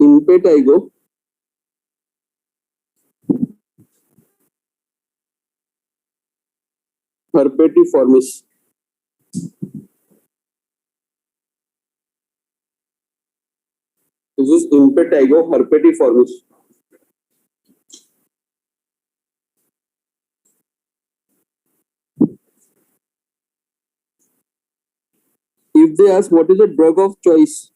impetigo herpetiformis. This is impetigo herpetiformis. If they ask what is the drug of choice,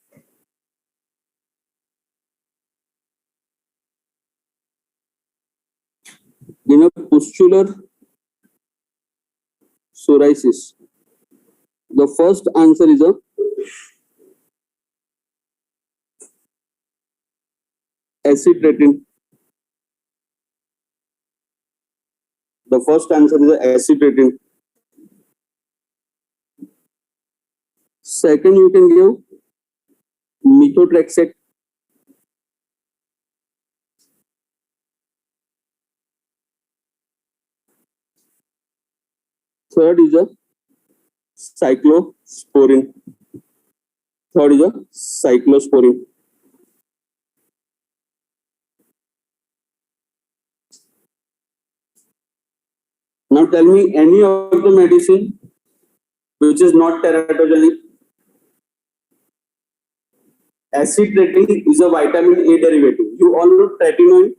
in a pustular psoriasis, the first answer is a acitretin. The first answer is a acitretin. Second, you can give methotrexate. Third is a cyclosporin. Now tell me any of the medicine which is not teratogenic. Acitretin is a vitamin A derivative. You all know tretinoin,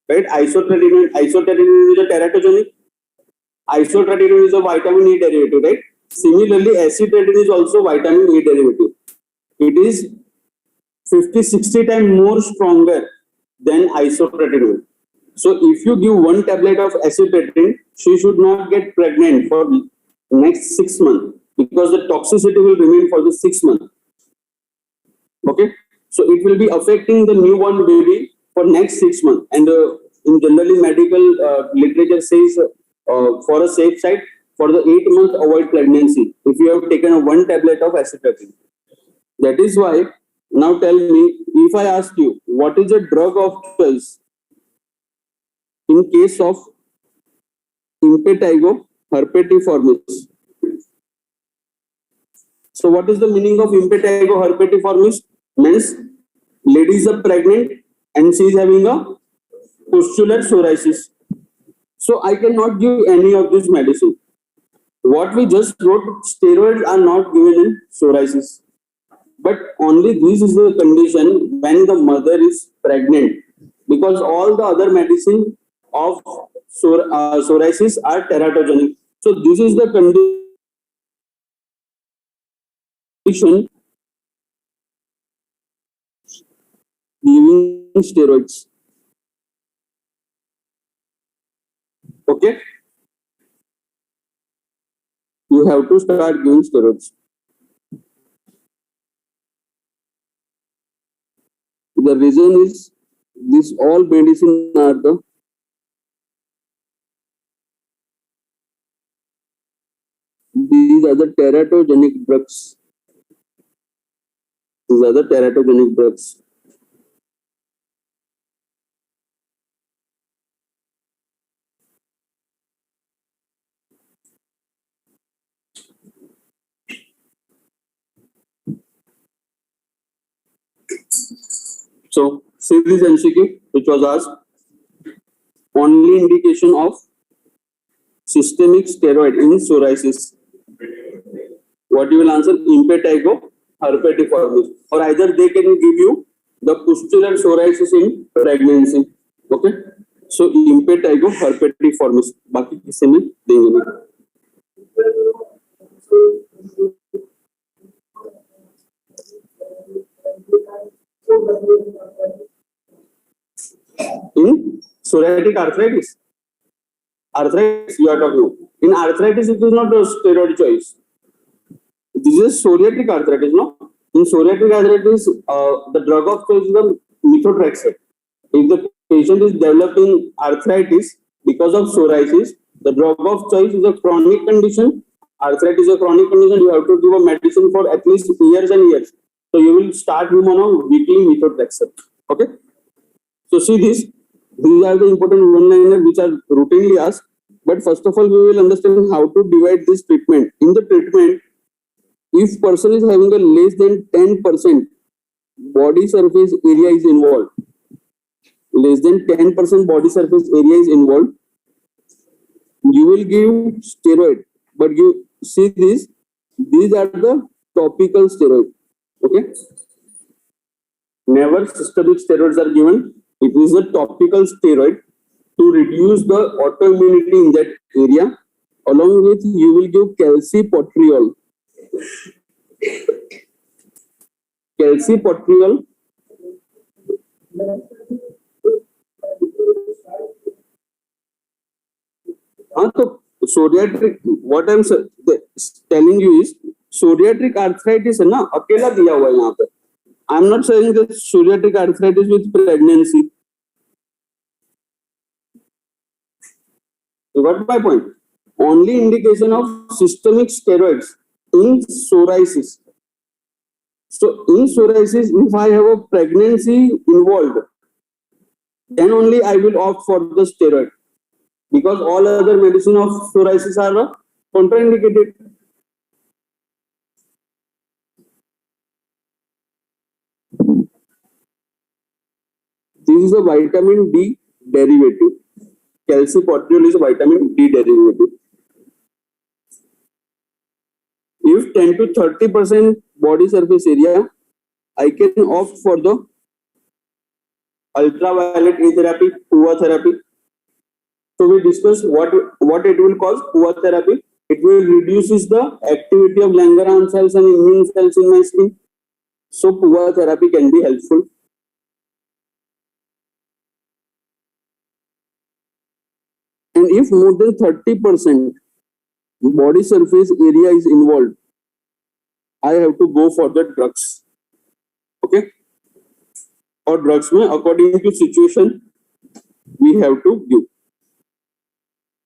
right? Isotretinoin is a teratogenic. Isotretinoin is a vitamin E derivative, right? Similarly, acetretin is also vitamin A derivative. It is 50-60 times more stronger than isotretinoin. So if you give one tablet of acetretin, she should not get pregnant for next 6 months because the toxicity will remain for the 6 months. Okay, so it will be affecting the newborn baby for next 6 months. And in generally medical literature says for a safe side, for the 8 month avoid pregnancy if you have taken a one tablet of acetretin. That is why now tell me, if I ask you what is a drug of choice in case of impetigo herpetiformis. So what is the meaning of impetigo herpetiformis? Means lady is pregnant and she is having a pustular psoriasis. So I cannot give any of this medicine. What we just wrote, steroids are not given in psoriasis. But only this is the condition when the mother is pregnant, because all the other medicine of psoriasis are teratogenic. So this is the condition giving steroids. Okay, you have to start giving steroids. The reason is this all medicine are these are the teratogenic drugs. These are the teratogenic drugs. So see this MCQ which was asked. Only indication of systemic steroid in psoriasis. What you will answer? Impetigo herpetiformis. Or either they can give you the pustular psoriasis in pregnancy. Okay. So impetigo herpetiformis. बाकी किसी में देंगे नहीं. In psoriatic arthritis you are talking. In arthritis, it is not a steroid choice. This is psoriatic arthritis, no? In psoriatic arthritis, the drug of choice is the methotrexate. If the patient is developing arthritis because of psoriasis, the drug of choice is a chronic condition. Arthritis is a chronic condition. You have to give a medicine for at least years and years. So you will start him on a weekly methotrexate. Okay. So see this. These are the important one-liners which are routinely asked. But first of all, we will understand how to divide this treatment. In the treatment, if person is having a less than 10% body surface area is involved, less than 10% body surface area is involved, you will give steroid. But you see this, these are the topical steroid. Okay. Never systemic steroids are given. It is a topical steroid to reduce the autoimmunity in that area. Along with, you will give calcipotriol. Calcipotriol. So psoriatic, what I'm telling you is psoriatic arthritis है ना, अकेला दिया हुआ है यहाँ पे. I'm not saying that psoriatic arthritis with pregnancy. You got my point? Only indication of systemic steroids in psoriasis. So in psoriasis, if I have a pregnancy involved, then only I will opt for the steroid, because all other medicine of psoriasis are contraindicated. This is a vitamin D derivative. Calcipotriol is a vitamin D derivative. If 10 to 30% body surface area, I can opt for the ultraviolet A therapy, PUA therapy. So we discussed what it will cause, PUA therapy. It will reduces the activity of Langerhans cells and immune cells in my skin. So PUA therapy can be helpful. And if more than 30% body surface area is involved, I have to go for the drugs. Okay? Or drugs में according to situation we have to give.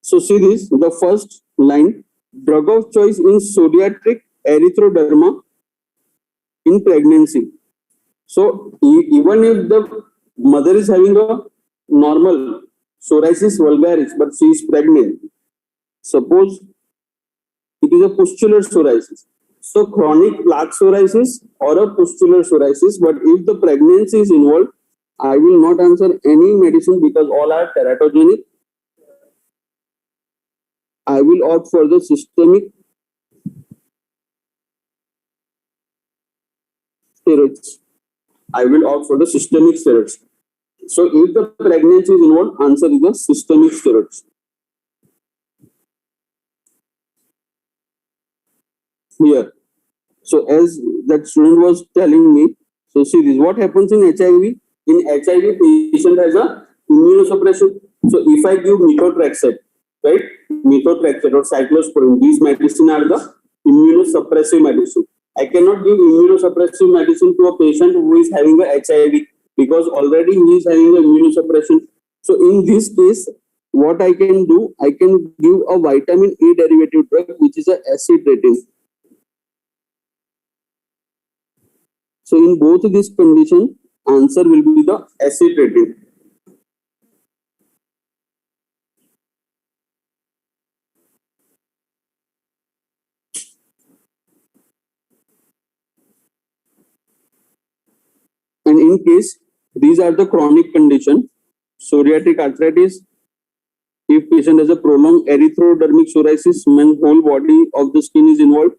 So see this, the first line, drug of choice in psoriatic erythroderma in pregnancy. So even if the mother is having a normal psoriasis vulgaris, but she is pregnant, suppose it is a pustular psoriasis. So chronic plaque psoriasis or a pustular psoriasis, but if the pregnancy is involved, I will not answer any medicine because all are teratogenic. I will opt for the systemic steroids. I will opt for the systemic steroids. So if the pregnancy is involved, answer is the systemic steroids. Here. So as that student was telling me, so see this, what happens in HIV? In HIV, patient has a immunosuppression. So if I give methotrexate, right? Methotrexate or cyclosporin, these medicine are the immunosuppressive medicine. I cannot give immunosuppressive medicine to a patient who is having a HIV because already he is having a immunosuppression. So in this case, what I can do, I can give a vitamin A derivative drug, which is a acid rating. So in both of these conditions, answer will be the acid rating. And in case these are the chronic condition, psoriatic arthritis, if patient has a prolonged erythrodermic psoriasis, when whole body of the skin is involved,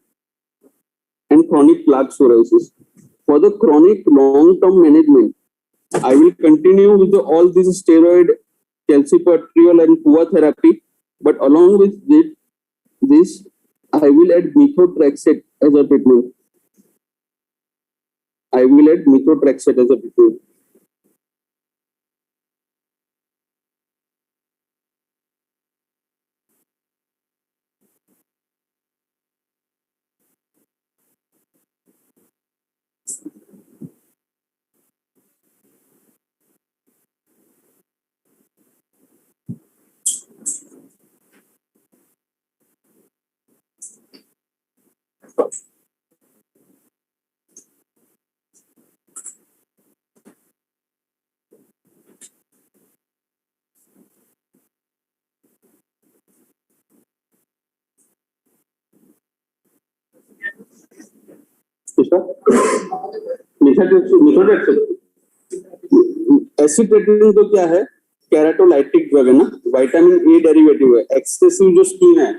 and chronic plaque psoriasis. For the chronic long-term management, I will continue with all these steroid, calcipotriol and PUA therapy, but along with this, I will add methotrexate as a treatment. I will add methotrexate as a treatment. Acid rating तो क्या है, keratolytic drug है ना, vitamin A derivative है, excessive जो skin है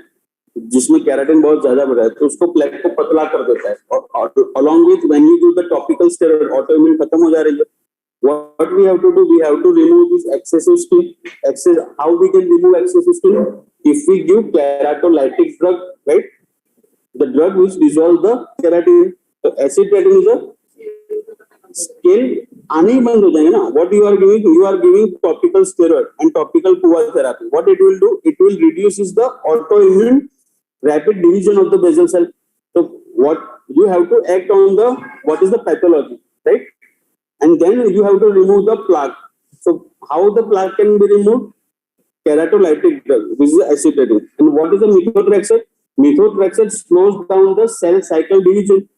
जिसमें keratin बहुत ज्यादा बढ़ा है तो उसको प्लेक को पतला कर देता है, और along with when you do the topical steroid autoimmune खत्म हो जा रही है. What we have to do, we have to remove this excessive skin. How we can remove excessive skin? If we give keratolytic drug, right? The drug which dissolve the keratin. So acid rating is a scale आने ही बंद हो जाएंगे ना. What you are giving? You are giving topical steroid and topical PUA therapy. What it will do? It will reduces the autoimmune rapid division of the basal cell. So what you have to act on the what is the pathology, right? And then you have to remove the plaque. So how the plaque can be removed? Keratolytic drug, which is acid rating. And what is the methotrexate? Methotrexate slows down the cell cycle division.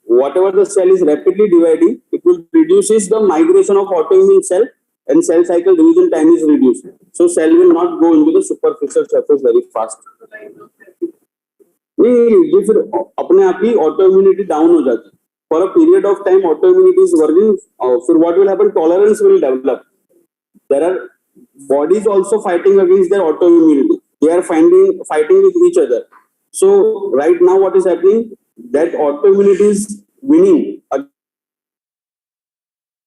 Whatever the cell is rapidly dividing, it will reduces the migration of autoimmune cell and cell cycle division time is reduced. So cell will not go into the superficial surface very fast. ये फिर अपने आप ही autoimmunity down हो जाती है. For a period of time, autoimmunity is working. So what will happen? Tolerance will develop. There are bodies also fighting against their autoimmunity. They are fighting with each other. So right now, what is happening? That autoimmunity is winning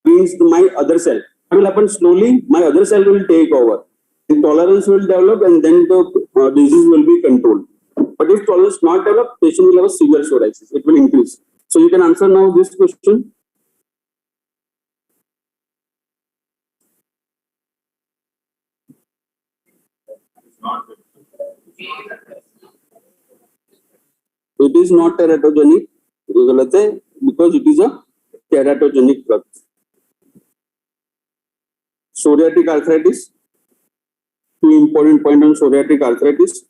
against my other cell. What will happen? Slowly, my other cell will take over. And tolerance will develop, and then the disease will be controlled. But if tolerance not developed, patient will have a severe psoriasis. It will increase. So you can answer now this question. It is not teratogenic because it is a teratogenic drug. Psoriatic arthritis. Two important points on psoriatic arthritis.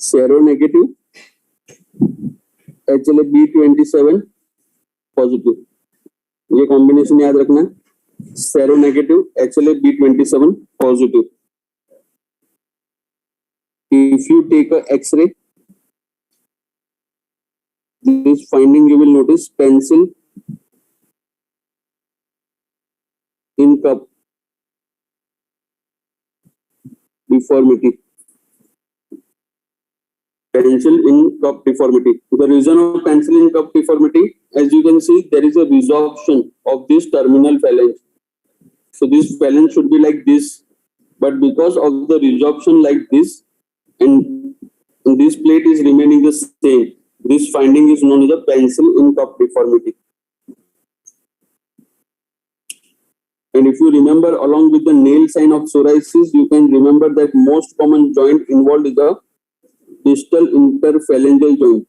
Seronegative, HLA-B27 positive, ये combination याद रखना है. सेरोनेगेटिव HLA-B27 positive. If you take a X-ray, this finding you will notice pencil in cup deformity. Pencil in cup deformity. The reason of pencil in cup deformity, as you can see, there is a resorption of this terminal phalanx. So this phalanx should be like this, but because of the resorption like this, and this plate is remaining the same, this finding is known as a pencil in cup deformity. And if you remember, along with the nail sign of psoriasis, you can remember that most common joint involved is the distal interphalangeal joint.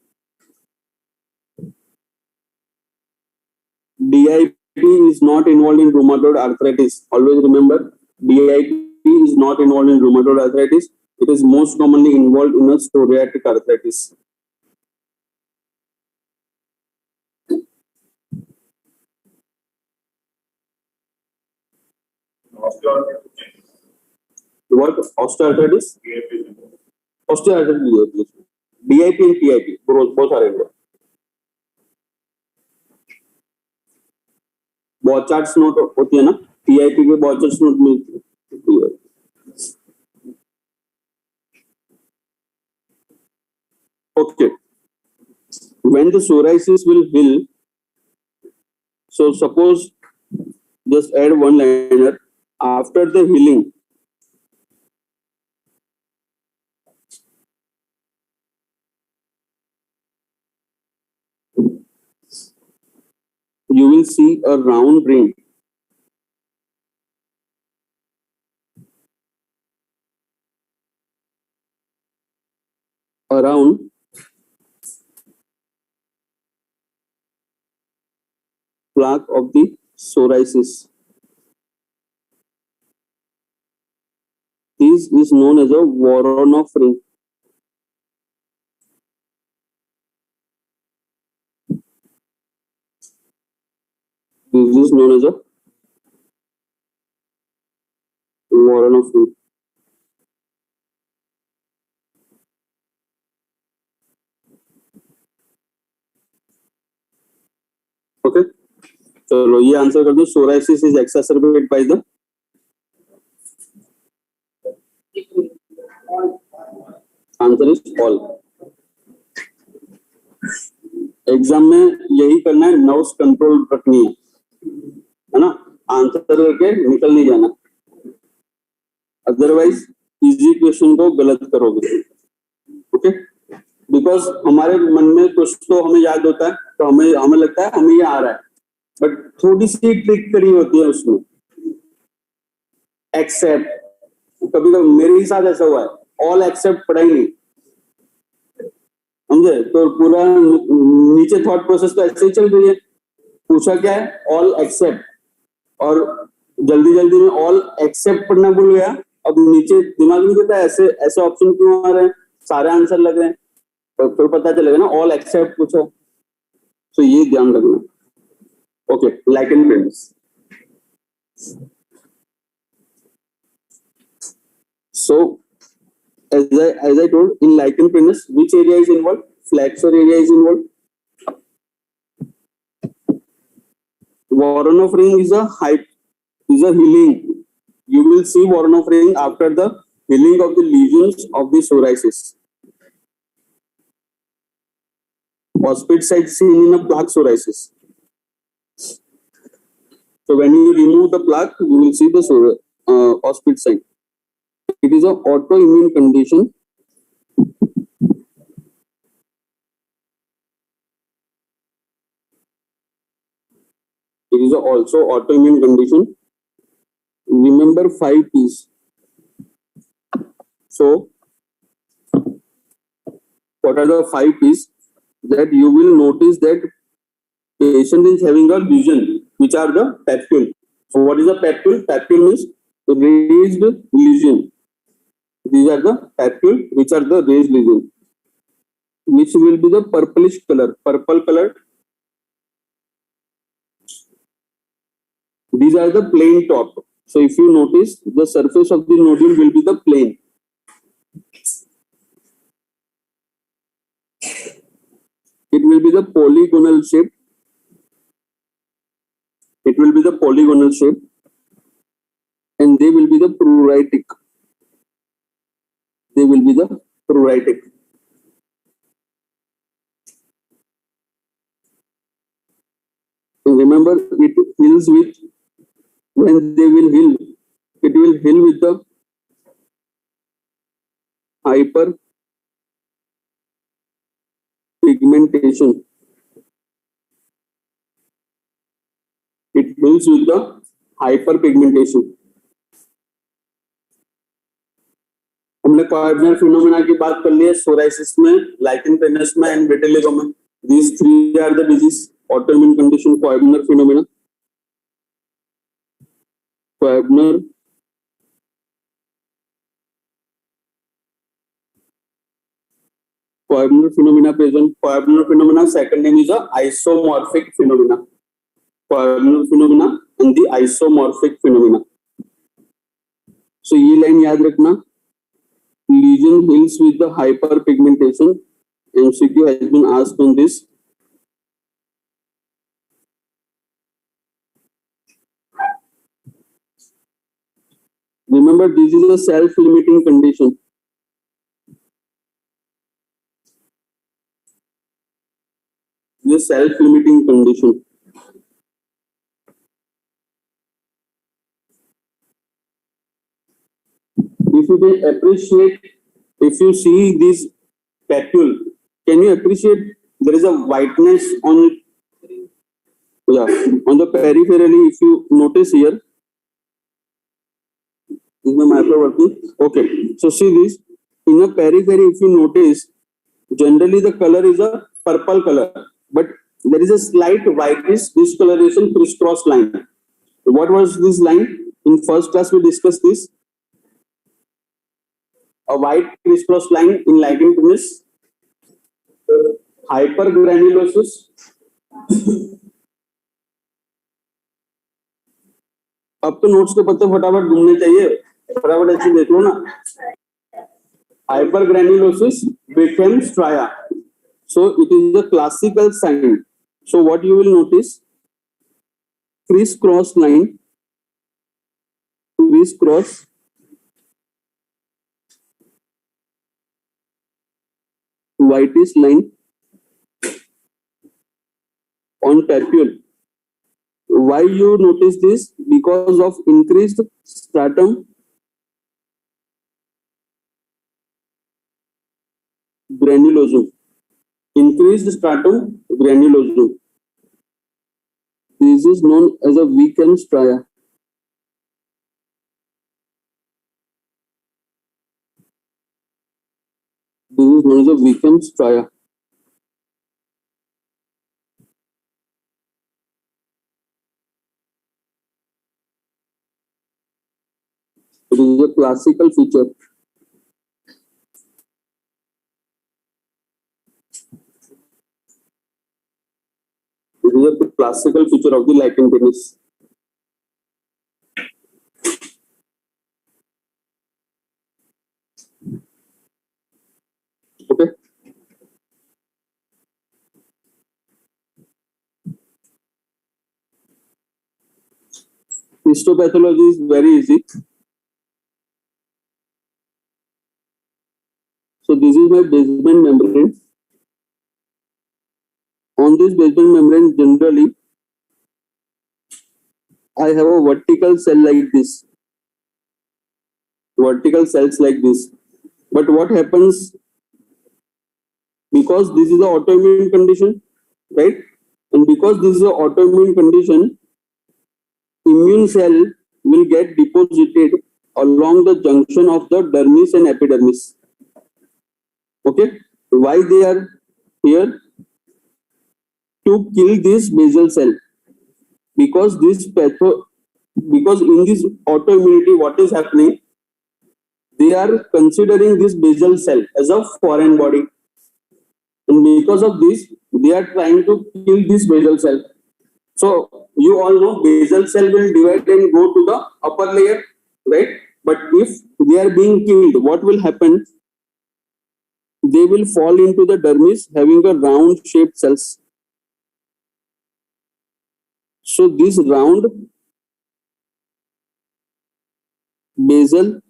DIP is not involved in rheumatoid arthritis. Always remember, DIP is not involved in rheumatoid arthritis. It is most commonly involved in a psoriatic arthritis. What? Osteoarthritis? Osteoarthritis. DIP and PIP, both are involved. Bouchard's node होती है ना, PIP के बॉचार्ट्स note मिलती है. Okay, when the psoriasis will heal, so suppose just add one liner after the healing. You will see a round ring around plaque of the psoriasis. This is known as a Voronov ring. This is known as a Voronov ring. Okay, चलो ये answer कर दो. Psoriasis is exacerbated by the answer is all. Exam में यही करना है, nerves control रखनी है ना, आंसर करके निकल नहीं जाना, अदरवाइज इजी क्वेश्चन को गलत करोगे. ओके, बिकॉज हमारे मन में कुछ तो हमें याद होता है, तो हमें लगता है हमें ये आ रहा है, बट थोड़ी सी ट्रिक करी होती है उसमें. एक्सेप्ट, कभी कभी मेरे ही साथ ऐसा हुआ है, ऑल एक्सेप्ट पढ़ा ही नहीं, समझे, तो पूरा नीचे थॉट प्रोसेस तो ऐसे ही चल रही है. पूछा क्या है, ऑल एक्सेप्ट, और जल्दी जल्दी में ऑल एक्सेप्ट पढ़ना भूल गया. अब नीचे दिमाग में कहता है ऐसे ऐसे ऑप्शन क्यों आ रहे हैं, सारे आंसर लग रहे हैं, तो फिर पता चलेगा ना ऑल एक्सेप्ट पूछा. तो ये ध्यान रखना. Okay, lichen planus. So, as I told, in lichen planus, which area is involved? Flexor area is involved. Voronov ring is a healing. You will see Voronov ring after the healing of the lesions of the psoriasis. Hospit site seen in a plaque psoriasis. So when you remove the plaque, you will see the hospital sign. It is an autoimmune condition. It is also autoimmune condition. Remember 5 P's. So what are the 5 P's? That you will notice that patient is having a lesion, which are the papule. So what is a papule? Papule means raised lesion. These are the papule, which are the raised lesion, which will be the purplish color, purple color. These are the plain top. So if you notice, the surface of the nodule will be the plain. It will be the polygonal shape. It will be the polygonal shape, and they will be the pruritic. They will be the pruritic. And remember, it heals with, when they will heal, it will heal with the hyperpigmentation. It heals with the hyperpigmentation. हमने cardinal phenomena की बात कर ली है, psoriasis में, lichen penis में and vitiligo में. These three are the disease, autoimmune condition, coibular phenomena. Coibular phenomena present. Coibular phenomena, second name is a isomorphic phenomena. Coibular phenomena and the isomorphic phenomena. So ये line याद रखना. Lesion heals with the hyperpigmentation. MCQ has been asked on this. Remember, this is a self-limiting condition. This is a self-limiting condition. If you can appreciate, if you see this papule, can you appreciate there is a whiteness on, yeah, on the peripherally? If you notice here, is my micro working? Okay, so see this in a periphery. If you notice, generally the color is a purple color, but there is a slight whitish discoloration crisscross line. What was this line? In first class we discussed this. A white crisscross line in lichen planus, hypergranulosis, अब तो notes के पत्ते फटाफट घूमने चाहिए, फटाफट अच्छी देख लो ना. Hypergranulosis became stria. So it is a classical sign. So what you will notice, crisscross line, crisscross, whitish line on papule. Why you notice this? Because of increased stratum granulosum. Increased stratum granulosum. This is known as a weakened stria. This is known as a weakened stria. It is a classical feature. It is a classical feature of the lichen planus. Okay. Histopathology is very easy. So this is my basement membrane. On this basement membrane, generally I have a vertical cell like this, vertical cells like this. But what happens, because this is an autoimmune condition, right? And because this is an autoimmune condition, immune cell will get deposited along the junction of the dermis and epidermis. Okay, why they are here? To kill this basal cell, because because in this autoimmunity, what is happening? They are considering this basal cell as a foreign body, and because of this, they are trying to kill this basal cell. So you all know basal cell will divide and go to the upper layer, right? But if they are being killed, what will happen? They will fall into the dermis having a round shaped cells. So this round basal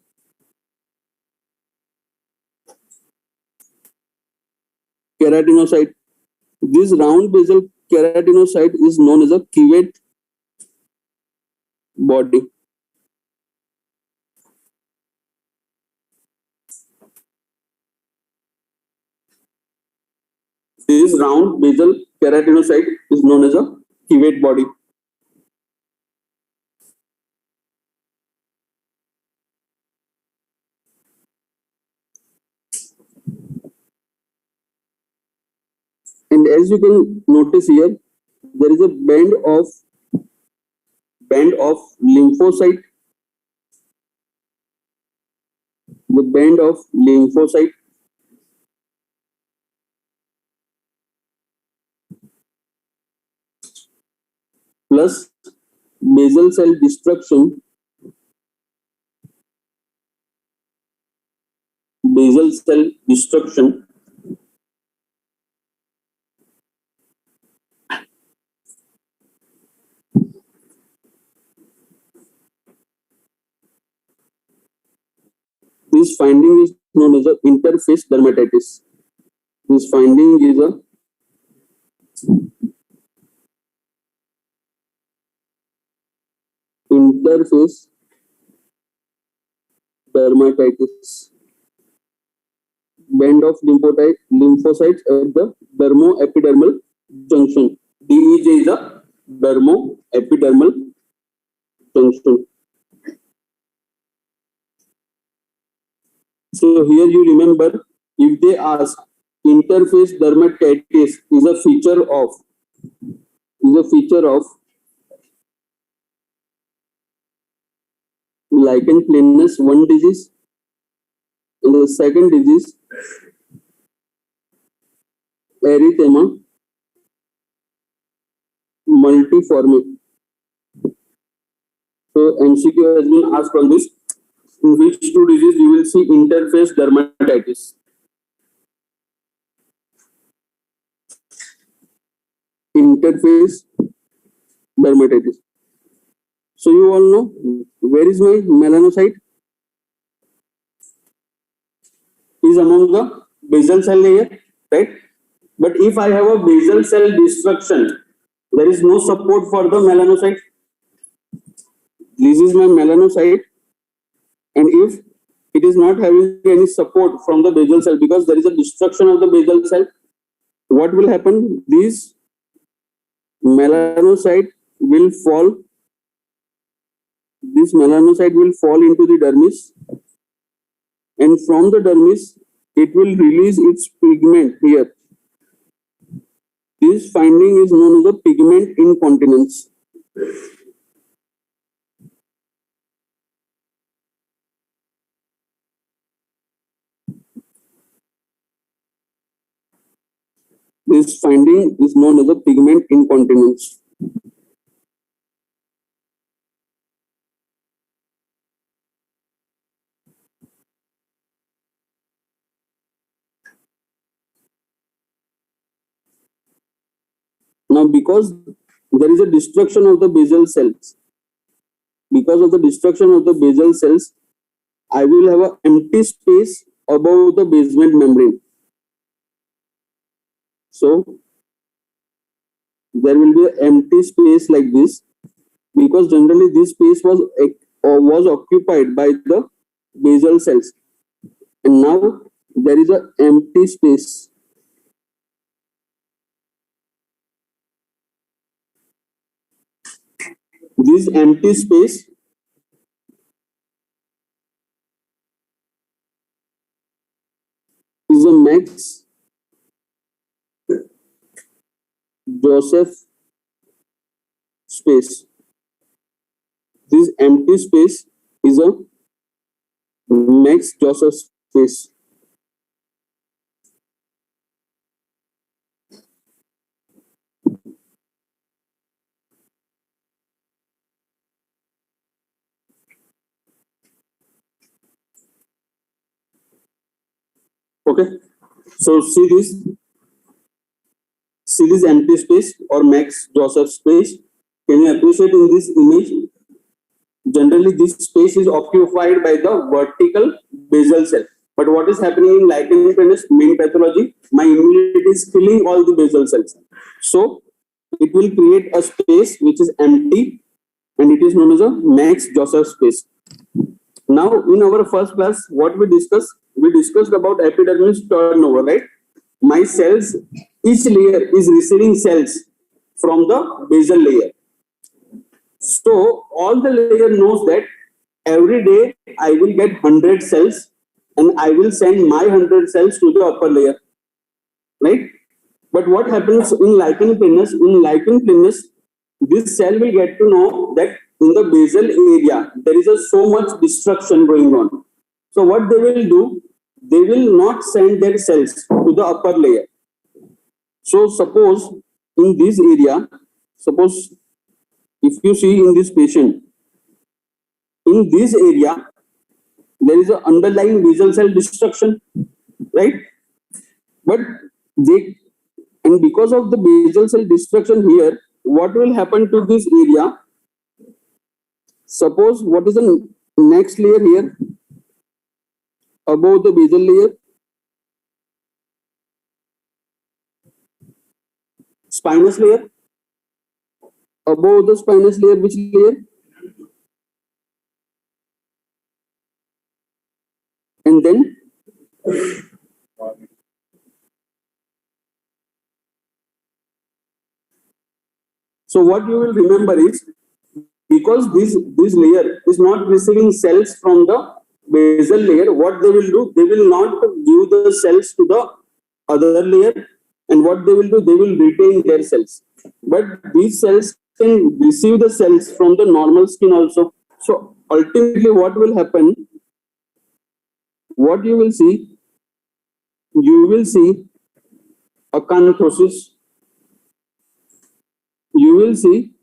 keratinocyte, this round basal keratinocyte is known as a cuvette body. This round basal keratinocyte is known as a cuvette body. And as you can notice here, there is a band of lymphocyte, the band of lymphocyte plus basal cell destruction, basal cell destruction this finding is known as a interface dermatitis. This finding is a interface dermatitis. Band of lymphocytes at the dermoepidermal junction. DEJ is the dermoepidermal junction. So here you remember, if they ask interface dermatitis is a feature of lichen planus 1 disease, and the second disease erythema multiforme. So MCQ has been asked on this. In which two diseases you will see interface dermatitis? Interface dermatitis. So you all know, where is my melanocyte? Is among the basal cell layer, right? But if I have a basal cell destruction, there is no support for the melanocyte. This is my melanocyte, and if it is not having any support from the basal cell because there is a destruction of the basal cell, what will happen? These melanocyte will fall. This melanocyte will fall into the dermis, and from the dermis, it will release its pigment here. This finding is known as a pigment incontinence. This finding is known as a pigment incontinence. Now, because there is a destruction of the basal cells, because of the destruction of the basal cells, I will have an empty space above the basement membrane. So there will be an empty space like this because generally this space was occupied by the basal cells, and now there is an empty space. This empty space is a Max Joseph space. This empty space is a Max Joseph space. Okay, so see this empty space or Max Joseph space. Can you appreciate in this image? Generally, this space is occupied by the vertical basal cell. But what is happening in lichen planus main pathology? My immunity is killing all the basal cells. So it will create a space which is empty, and it is known as a Max Joseph space. Now, in our first class, what we discussed? We discussed about epidermis turnover, right? My cells, each layer is receiving cells from the basal layer. So all the layer knows that every day I will get 100 cells and I will send my 100 cells to the upper layer, right? But what happens in lichen planus? In lichen planus, this cell will get to know that in the basal area there is so much destruction going on. So what they will do? They will not send their cells to the upper layer. So suppose in this area, suppose if you see in this patient, in this area, there is an underlying basal cell destruction, right? But and because of the basal cell destruction here, what will happen to this area? Suppose what is the next layer here above the basal layer? Spinous layer. Above the spinous layer, which layer? And then so what you will remember is, because this layer is not receiving cells from the basal layer, what they will do? They will not give the cells to the other layer, and what they will do? They will retain their cells. But these cells can receive the cells from the normal skin also. So ultimately, what will happen? What you will see? You will see acanthosis. You will see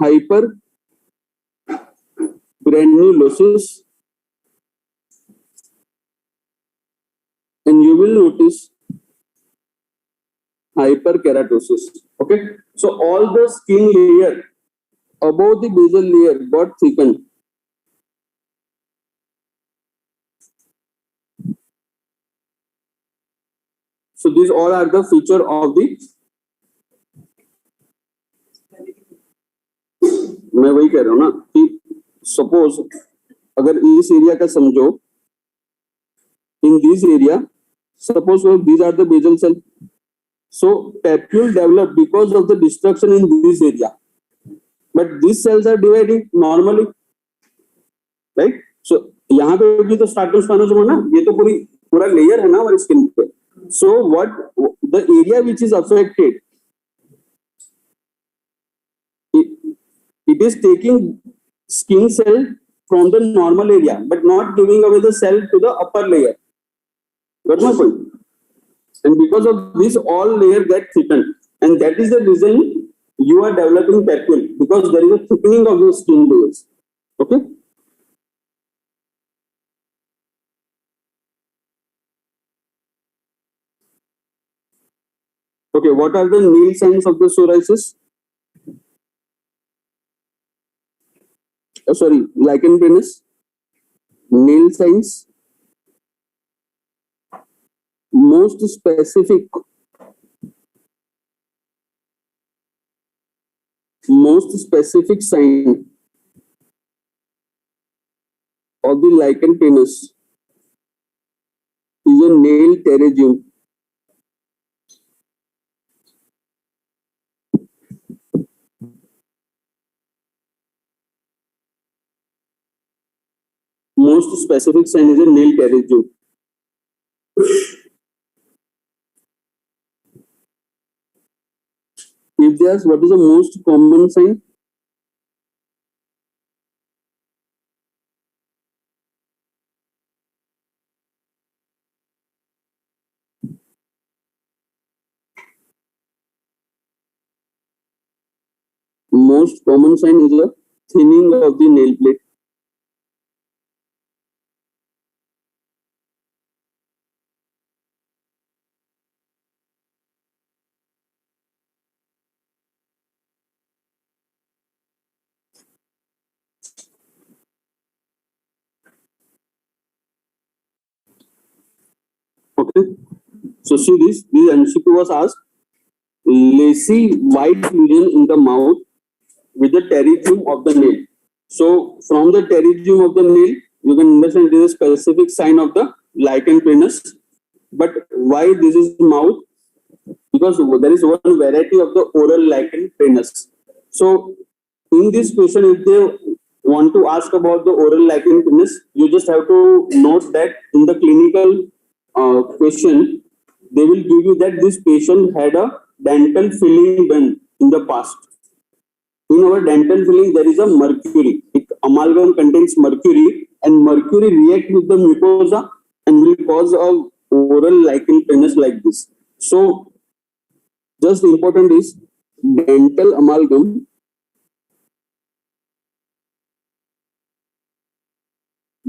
hypergranulosis, and you will notice hyperkeratosis. Okay, so all the skin layer above the basal layer got thickened. So these all are the feature of the, मैं वही कह रहा हूँ ना कि suppose अगर इस area का समझो, in this area, suppose these are the basal cell. So papule develop because of the destruction in this area, but these cells are dividing normally, right? So यहाँ पे भी तो स्टार्टम स्पाइनोसोम है ना, ये तो पूरा लेयर है ना हमारे स्किन पे. So what the area which is affected, it is taking skin cell from the normal area, but not giving away the cell to the upper layer. Got my point? And because of this, all layer get thickened, and that is the reason you are developing papule, because there is a thickening of the skin layers. Okay. Okay, what are the nail signs of the psoriasis? Sorry, lichen planus. Nail signs. Most specific most specific sign of the lichen planus is a nail pterygium. Most specific sign is a nail pterygium. If they ask what is the most common sign, most common sign is a thinning of the nail plate. Okay. So see this MCQ was asked lacy white lesion in the mouth with the pterygium of the nail. So from the pterygium of the nail, you can understand this is a specific sign of the lichen planus. But why this is mouth? Because there is one variety of the oral lichen planus. So in this question, if they want to ask about the oral lichen planus, you just have to note that in the clinical question, they will give you that this patient had a dental filling done in the past. In our dental filling, there is a mercury. Amalgam contains mercury, and mercury react with the mucosa and will cause a oral lichen planus like this. So, just important is dental amalgam.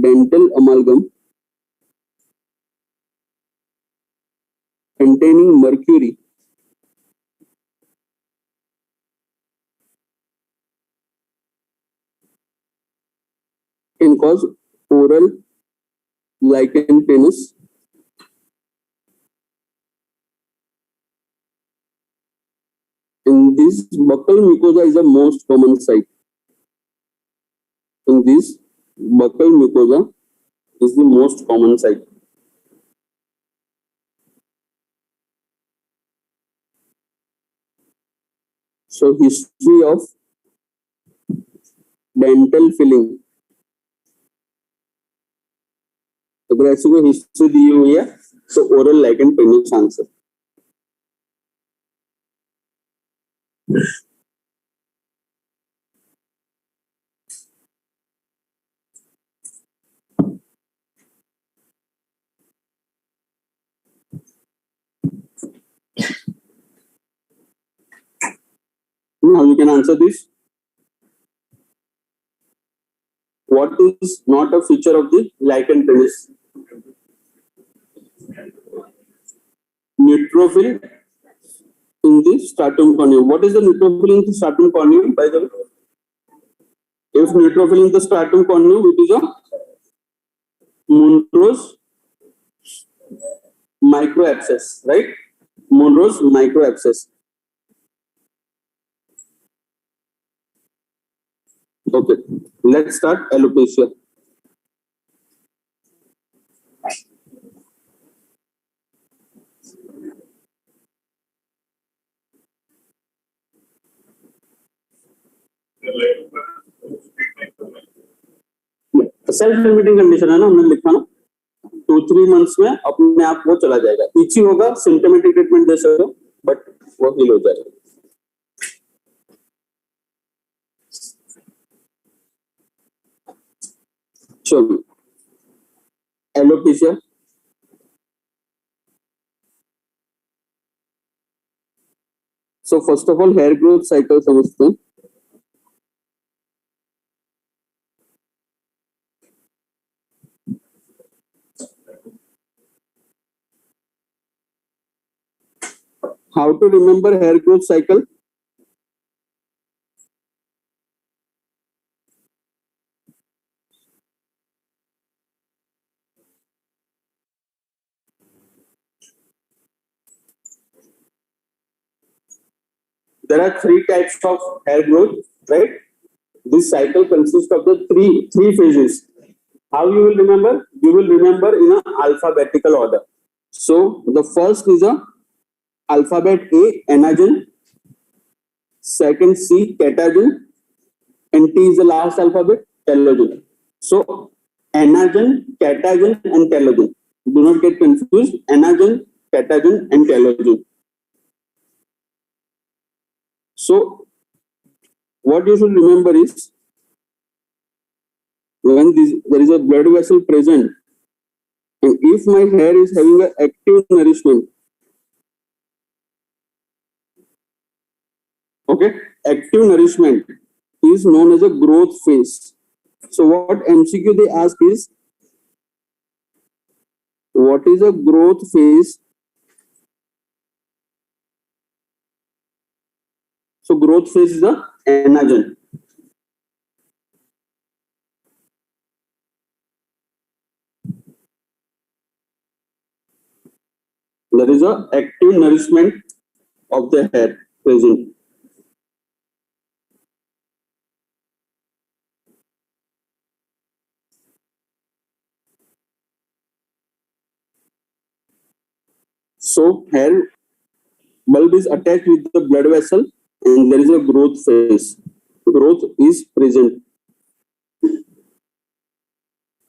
Dental amalgam containing mercury can cause oral lichen planus. And this buccal mucosa is the most common site. In this buccal mucosa is the most common site. So history of dental filling. अगर ऐसी कोई history दी हुई है तो oral lichen planus answer. Now you can answer this. What is not a feature of the lichen planus? Neutrophil in the stratum corneum. What is the neutrophil in the stratum corneum, by the way? If neutrophil in the stratum corneum, it is a Monroe's microabscess, right? Monroe's microabscess. Okay, let's start alopecia. Self limiting condition है ना, हमने लिखा ना 2-3 months में अपने आप वो चला जाएगा. इची होगा, सिम्टोमेटिक ट्रीटमेंट दे सकते हो, बट वो हील हो जाएगा. चलो, alopecia. So first of all hair growth cycle समझते हैं. How to remember hair growth cycle? there are three types of hair growth, right? This cycle consists of the three phases. How you will remember? You will remember in an alphabetical order. So the first is a alphabet A, anagen. Second C, catagen, and T is the last alphabet, telogen. So anagen, catagen, and telogen. Do not get confused. Anagen, catagen, and telogen. So what you should remember is when there is a blood vessel present, and if my hair is having an active nourishment, okay, active nourishment is known as a growth phase. So what MCQ they ask is, what is a growth phase? So growth phase is a anagen. There is a active nourishment of the hair present. So hair bulb is attached with the blood vessel and there is a growth phase. Growth is present.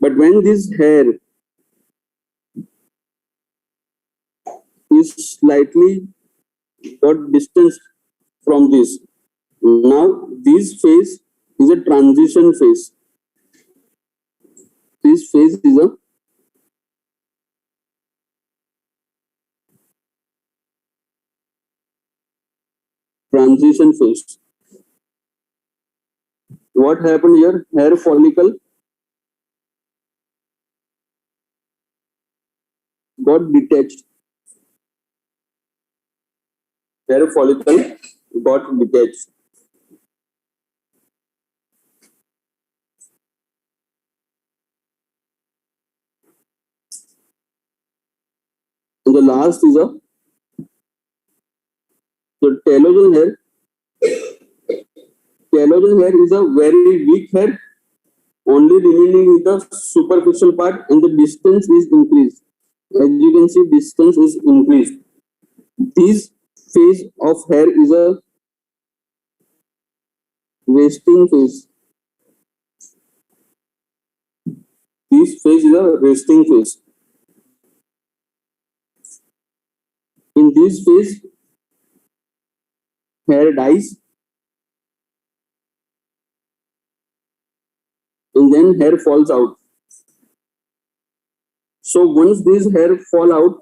But when this hair is slightly got distance from this, now this phase is a transition phase. This phase is a transition phase. What happened here? Hair follicle got detached. Hair follicle got detached. And the last is a telogen hair. Telogen hair is a very weak hair, only remaining with the superficial part, and the distance is increased. As you can see, distance is increased. This phase of hair is a resting phase. This phase is a resting phase. In this phase, hair dies and then hair falls out. So once these hair fall out,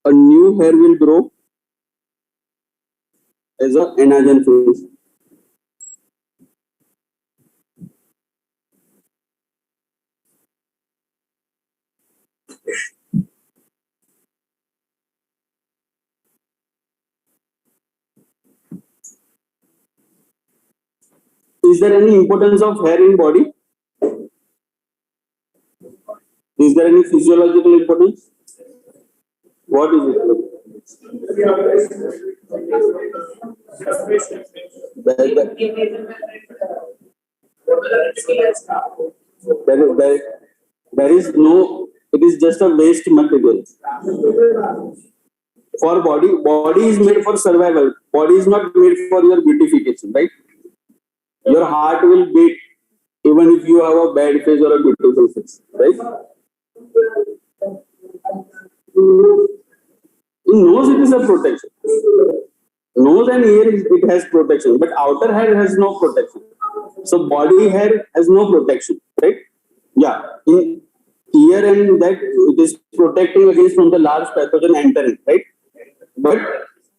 a new hair will grow as a anagen phase. Is there any importance of hair in body? Is there any physiological importance? What is it? There is no, it is just a waste material. For body is made for survival. Body is not made for your beautification, right? Your heart will beat even if you have a bad face or a beautiful face, right? In nose it is a protection. Nose and ear it has protection, but outer hair has no protection. So body hair has no protection, right? Yeah, in ear and that it is protecting against from the large pathogen entering, right? But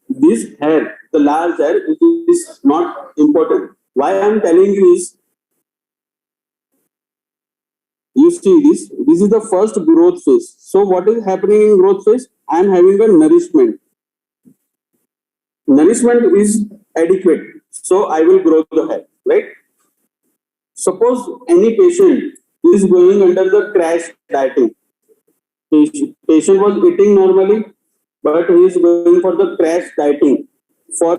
this hair, the large hair, it is not important. Why I am telling you is, you see this is the first growth phase. So what is happening in growth phase? I am having a nourishment. Nourishment is adequate, so I will grow the hair, right? Suppose any patient is going under the crash dieting. Patient was eating normally, but he is going for the crash dieting for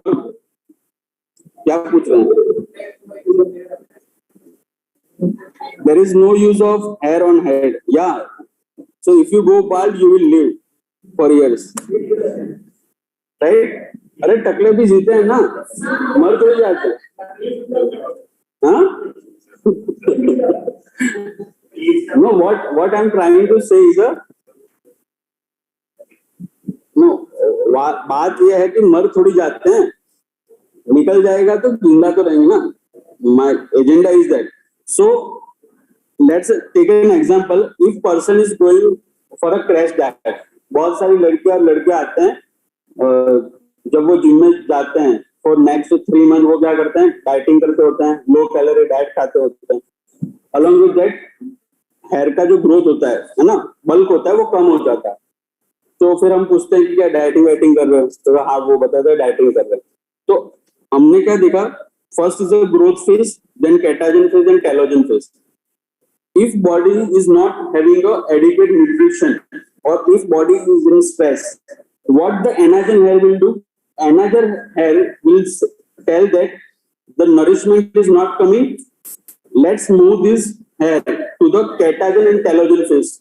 क्या पूछ रहे हैं? There is no use of hair on head. Yeah. So if you go bald, you will live for years. Right? अरे टकले भी जीते हैं ना, मर थोड़ी जाते हैं. हाँ? No, what I'm trying to say is no, बात यह है कि मर थोड़ी जाते हैं, निकल जाएगा तो जिंदा तो रहेंगे ना. My agenda is that. So let's take an example. If person is going for a crash diet, बहुत सारी लड़कियां और लड़के आते हैं, जब वो जिम में जाते हैं फॉर नेक्स्ट 3 मंथ वो क्या करते हैं, डाइटिंग करते होते हैं, लो कैलोरी डाइट खाते होते हैं. अलॉन्ग विद दैट हेयर का जो ग्रोथ होता है ना, बल्क होता है, वो कम हो जाता है. तो फिर हम पूछते हैं कि क्या डाइटिंग वाइटिंग कर रहे हो, तो हाँ वो बताते हैं डाइटिंग कर रहे हैं. तो हमने क्या देखा, first is a growth phase, then catagen phase and telogen phase. If body is not having a adequate nutrition or if body is in stress, what the anagen hair will do? Another hair will tell that the nourishment is not coming. Let's move this hair to the catagen and telogen phase.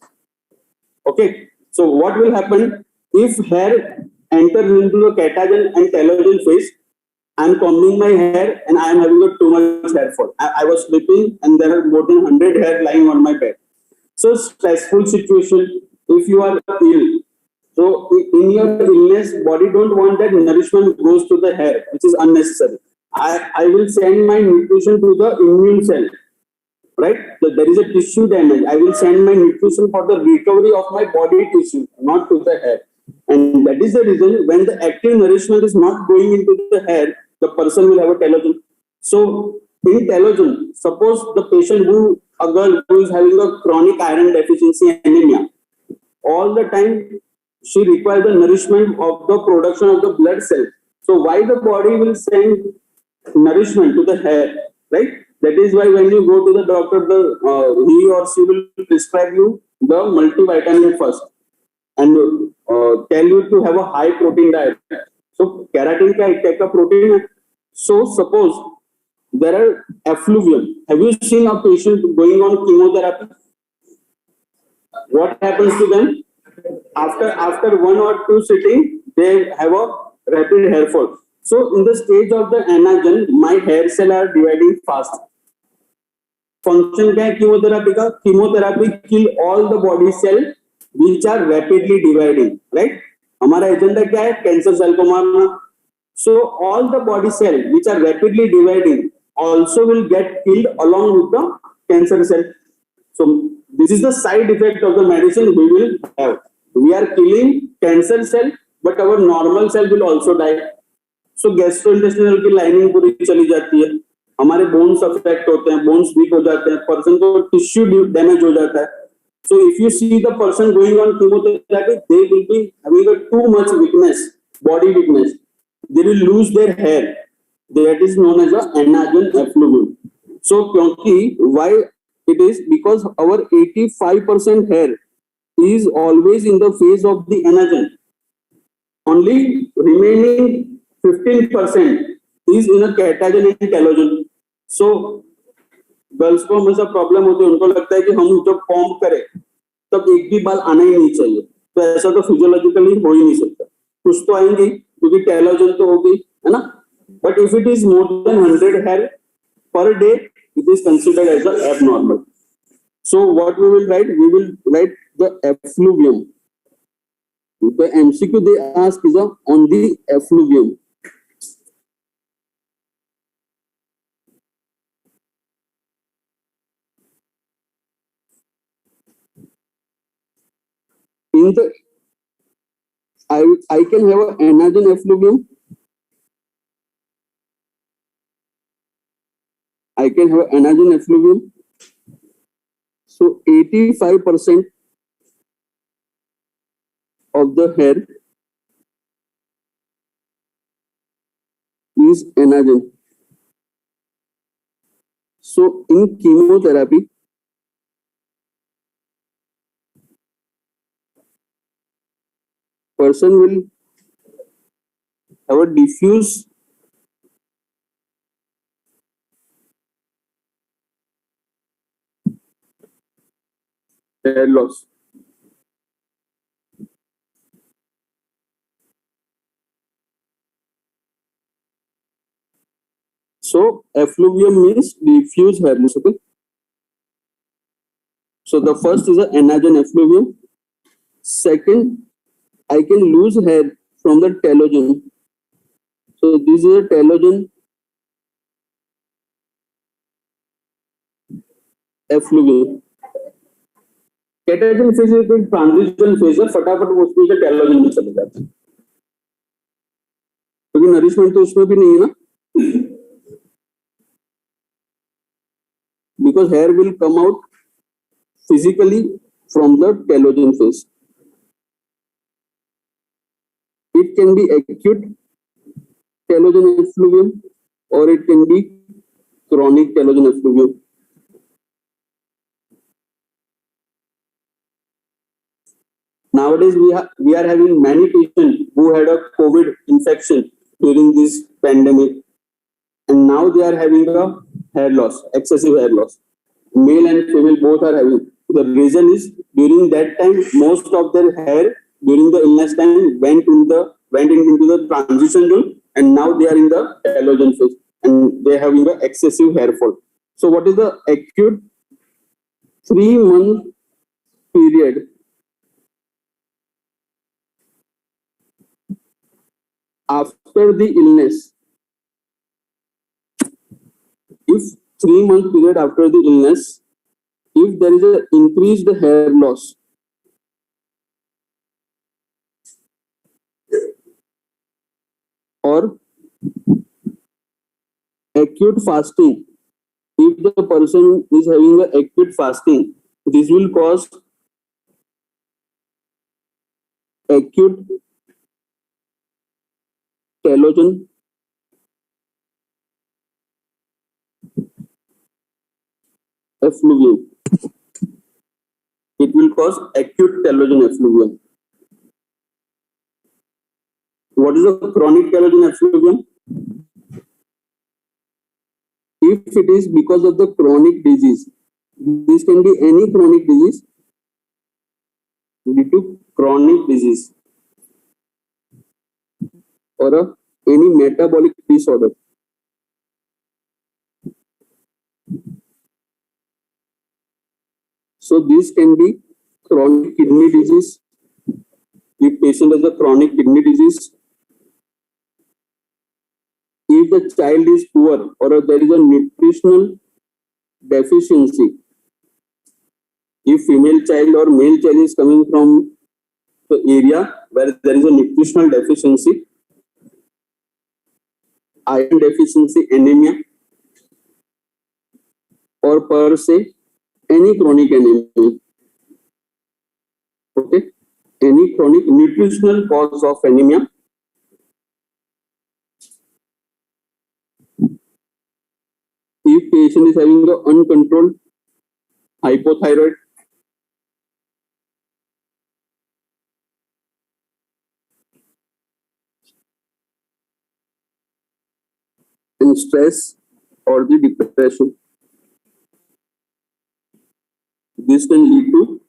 Okay. So what will happen if hair enters into the catagen and telogen phase? I'm combing my hair and I am having a too much hair fall. I was sleeping and there are more than 100 hair lying on my bed. So stressful situation. If you are ill, so in your illness, body don't want that nourishment goes to the hair, which is unnecessary. I will send my nutrition to the immune cell, right? So there is a tissue damage. I will send my nutrition for the recovery of my body tissue, not to the hair. And that is the reason when the active nourishment is not going into the hair, the person will have a telogen. So in telogen, suppose the patient a girl who is having a chronic iron deficiency anemia, all the time she requires the nourishment of the production of the blood cell. So why the body will send nourishment to the hair, right? That is why when you go to the doctor, he or she will prescribe you the multivitamin first and tell you to have a high protein diet. So keratin का एक type का protein है. So suppose there are effluvium. Have you seen a patient going on chemotherapy? What happens to them? After 1 or 2 sitting, they have a rapid hair fall. So in the stage of the anagen, my hair cell are dividing fast. Function क्या है chemotherapy का? Chemotherapy kill all the body cell which are rapidly dividing, right? हमारा agenda क्या है? Cancer cell को मारना. So all the body cell which are rapidly dividing also will get killed along with the cancer cell. So this is the side effect of the medicine we will have. We are killing cancer cell, but our normal cell will also die. So gastrointestinal की lining पूरी चली जाती है, हमारे bones affect होते हैं, bones weak हो जाते हैं, पर्सन को टिश्यू डैमेज हो जाता है. So if you see the person going on chemotherapy, they will be having a too much weakness, body weakness. They will lose their hair. That is known as a anagen effluvium. So क्योंकि why it is? Because our 85% hair is always in the phase of the anagen. Only remaining 15% is in a catagen and telogen. So girls को हमेशा problem होती है, उनको लगता है कि हम जब कॉम्ब करें तब एक भी बाल आना ही नहीं चाहिए. तो ऐसा तो फिजियोलॉजिकली हो ही नहीं सकता. कुछ तो आएंगे क्योंकि टेलोजन तो होगी, है ना. But if it is more than 100 hair per day, it is considered as a abnormal. So what we will write the effluvium. The MCQ they ask is on the effluvium. In the I can have an anagen effluvium. I can have anagen effluvium. So 85% of the hair is anagen. So in chemotherapy, person will have a diffuse hair loss. So effluvium means diffuse hair loss. Okay. So the first is a anagen effluvium. Second, I can lose hair from the telogen. So this is a telogen effluvium. Catagen phase एक transition phase है, फटाफट वो उसमें से telogen में चले जाते हैं, क्योंकि नरिशमेंट तो उसमें भी नहीं है ना, because hair will come out physically from the telogen phase. It can be acute telogen effluvium or it can be chronic telogen effluvium. Nowadays, we are having many patients who had a COVID infection during this pandemic, and now they are having a hair loss, excessive hair loss. Male and female both are having. The reason is during that time, most of their hair during the illness time went into the transition zone, and now they are in the telogen phase, and they are having the excessive hair fall. So, what is the acute 3-month period after the illness? If 3-month period after the illness, if there is an increased hair loss, or acute fasting, if the person is having an acute fasting, this will cause acute telogen effluvium. It will cause acute telogen effluvium. What is a chronic telogen effluvium? If it is because of the chronic disease, this can be any chronic disease due to chronic disease or any metabolic disorder. So this can be chronic kidney disease. If patient has a chronic kidney disease, if the child is poor or there is a nutritional deficiency, if female child or male child is coming from the area where there is a nutritional deficiency, iron deficiency, anemia, or per se any chronic anemia, okay, any chronic nutritional cause of anemia, if patient is having the uncontrolled hypothyroid, and stress or the depression, this can lead to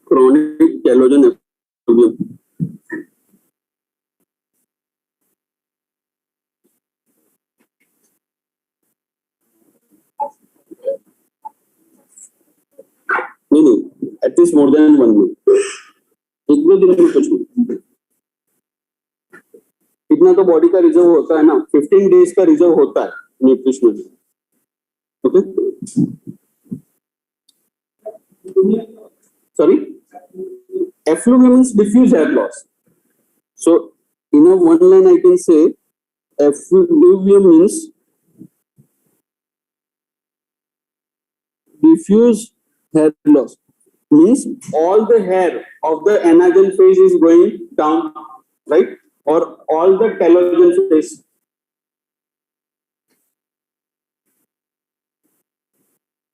chronic telogen effluvium. नहीं, at least more than 1 week. एक दो दिन में कुछ नहीं, इतना तो body का रिजर्व होता है ना, 15 डेज का रिजर्व होता है nutritional. Okay, sorry, effluvium means diffuse hair loss. So in a one line I can say effluvium means diffuse hair loss, means all the hair of the anagen phase is going down, right, or all the telogen phase.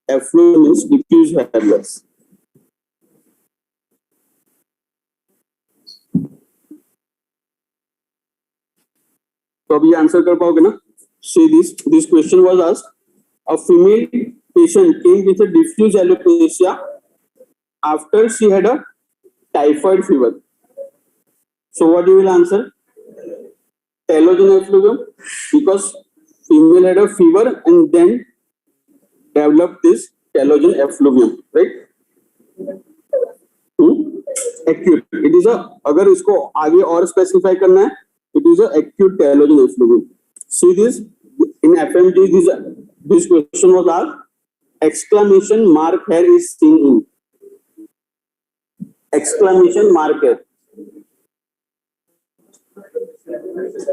Effluvium means diffuse hair loss. तो अभी answer कर पाओगे ना? See this question was asked. A female patient came with a diffuse alopecia after she had a typhoid fever. So what you will answer? Telogen effluvium, because female had a fever and then developed this telogen effluvium, right? Acute. It is a, अगर इसको आगे और specify करना है, it is a acute telogen effluvium. See this in FMG. This question was asked. Exclamation mark here is seen in. Exclamation mark here.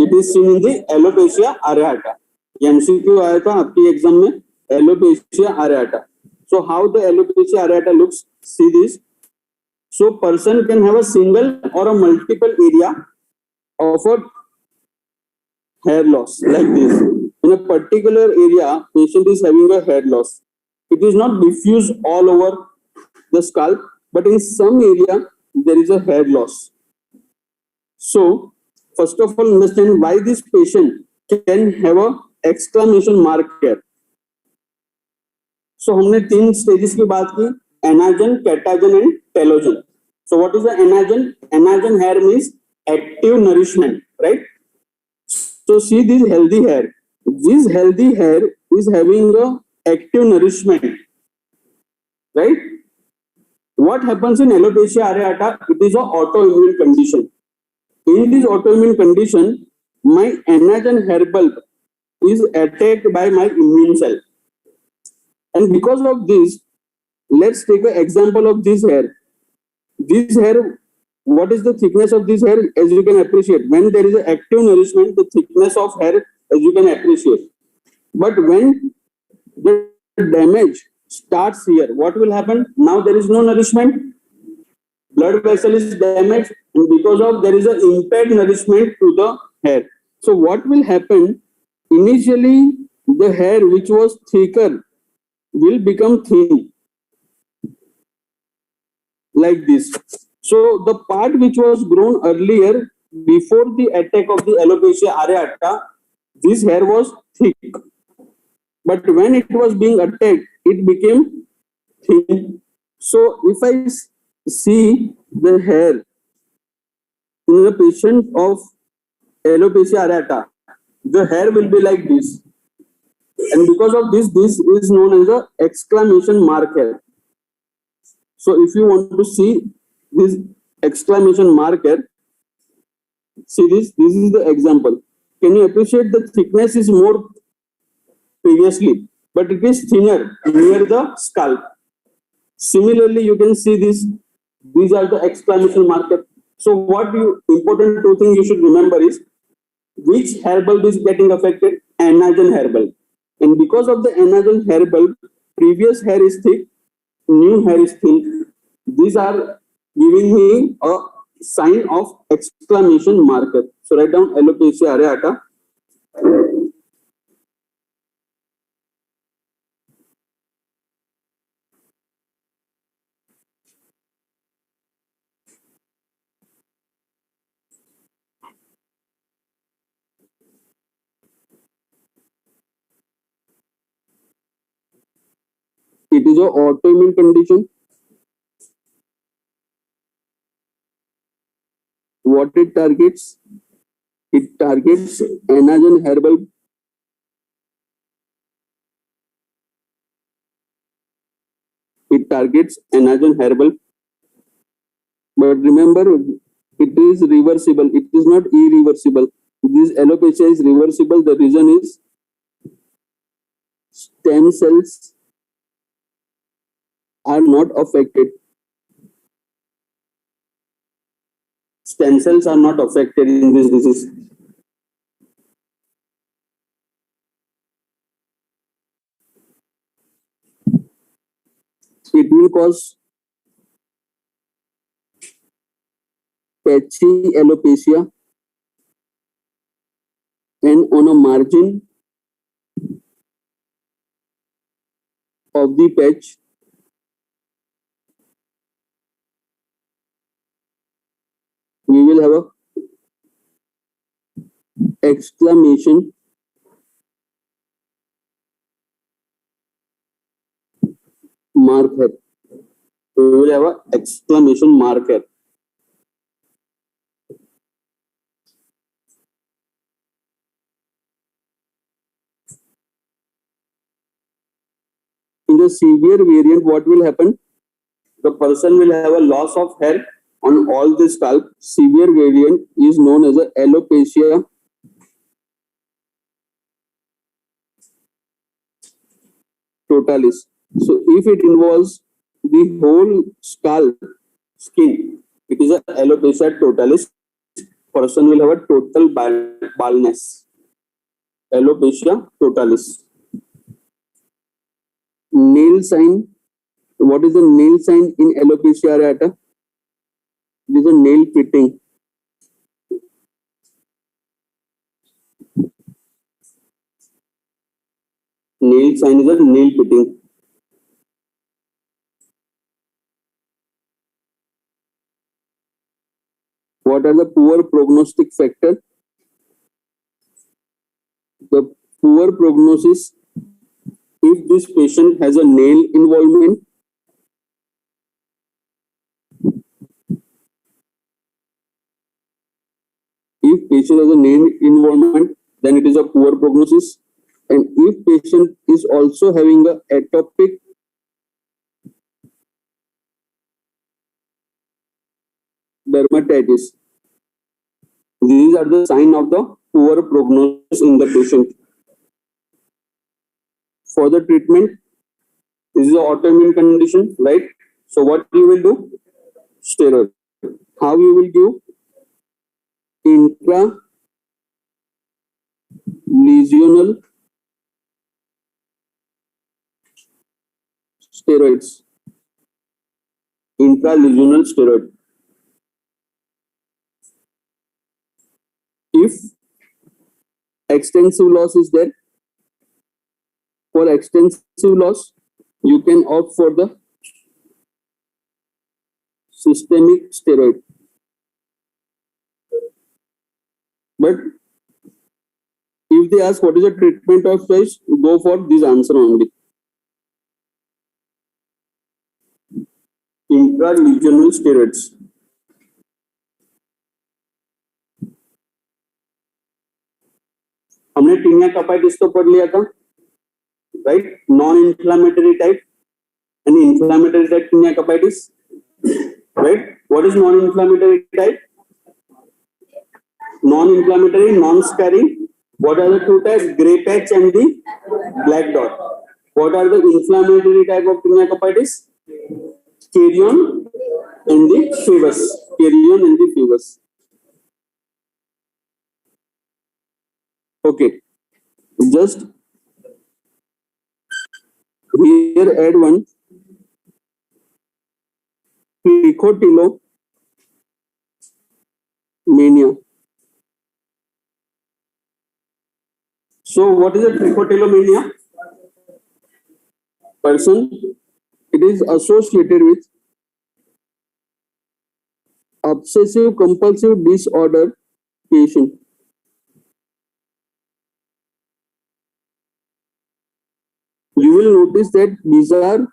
It is seen in the alopecia areata. MCQ आया था आपकी exam में, alopecia areata. So how the alopecia areata looks? See this. So person can have a single or a multiple area of a hair loss like this. In a particular area, patient is having a hair loss. It is not diffuse all over the scalp, but in some area there is a hair loss. So first of all, understand why this patient can have a exclamation mark here. So हमने तीन stages की बात की, anagen, catagen and telogen. So what is the anagen? Anagen hair means active nourishment, right? So see this healthy hair. This healthy hair is having a active nourishment, right? What happens in alopecia areata? It is an autoimmune condition. In this autoimmune condition, my anagen hair bulb is attacked by my immune cell. And because of this, let's take an example of this hair. This hair, what is the thickness of this hair? As you can appreciate, when there is an active nourishment, the thickness of hair, as you can appreciate. But when the damage starts here, what will happen? Now there is no nourishment. Blood vessel is damaged, and because of there is an impaired nourishment to the hair. So what will happen? Initially, the hair which was thicker will become thin, like this. So the part which was grown earlier before the attack of the alopecia areata, this hair was thick. But when it was being attacked, it became thin. So if I see the hair in a patient of alopecia areata, the hair will be like this. And because of this, this is known as the exclamation mark hair. So if you want to see this exclamation mark here, see this is the example. Can you appreciate the thickness is more previously, but it is thinner near the scalp. Similarly, you can see this. These are the exclamation mark. So what important two things you should remember is which hair bulb is getting affected? Anagen hair bulb. And because of the anagen hair bulb, previous hair is thick, new hair is thin. These are giving me a sign of exclamation marker. So write down alopecia areata. It is an autoimmune condition. What it targets? It targets anagen hair bulb. It targets anagen hair bulb. But remember, it is reversible. It is not irreversible. This alopecia is reversible. The reason is stem cells are not affected. Stem cells are not affected in this disease. It will cause patchy alopecia, and on a margin of the patch, we will have a exclamation mark here. We will have a exclamation mark here. In the severe variant, what will happen? The person will have a loss of hair on all the scalp. Severe variant is known as a alopecia totalis. So if it involves the whole scalp skin, it is a alopecia totalis. Person will have a total baldness. Alopecia totalis. Nail sign. What is the nail sign in alopecia areata? It is a nail pitting. Nail sign is a nail pitting. What are the poor prognostic factors? The poor prognosis if this patient has a nail involvement. If patient has a nail involvement, then it is a poor prognosis. And if patient is also having a atopic dermatitis, these are the signs of the poor prognosis in the patient. For the treatment, this is an autoimmune condition, right? So what you will do? Steroid. How you will give? Intralesional steroids. Intralesional steroid. If extensive loss is there, for extensive loss, you can opt for the systemic steroid. But if they ask what is the treatment of choice, go for this answer only. Intralesional steroids. हमने taenia capitis तो पढ़ लिया था, right? Non inflammatory type and inflammatory type tinea capitis, right? What is non-inflammatory type? Non-inflammatory, non-scarring. What are the two types? Gray patch and the black dot. What are the inflammatory type of tinea capitis? Carrion and the fevers. Carrion and the fevers. Okay. Just here add one. Trichotillomania. So what is a trichotillomania? Person, it is associated with obsessive compulsive disorder patient. You will notice that these are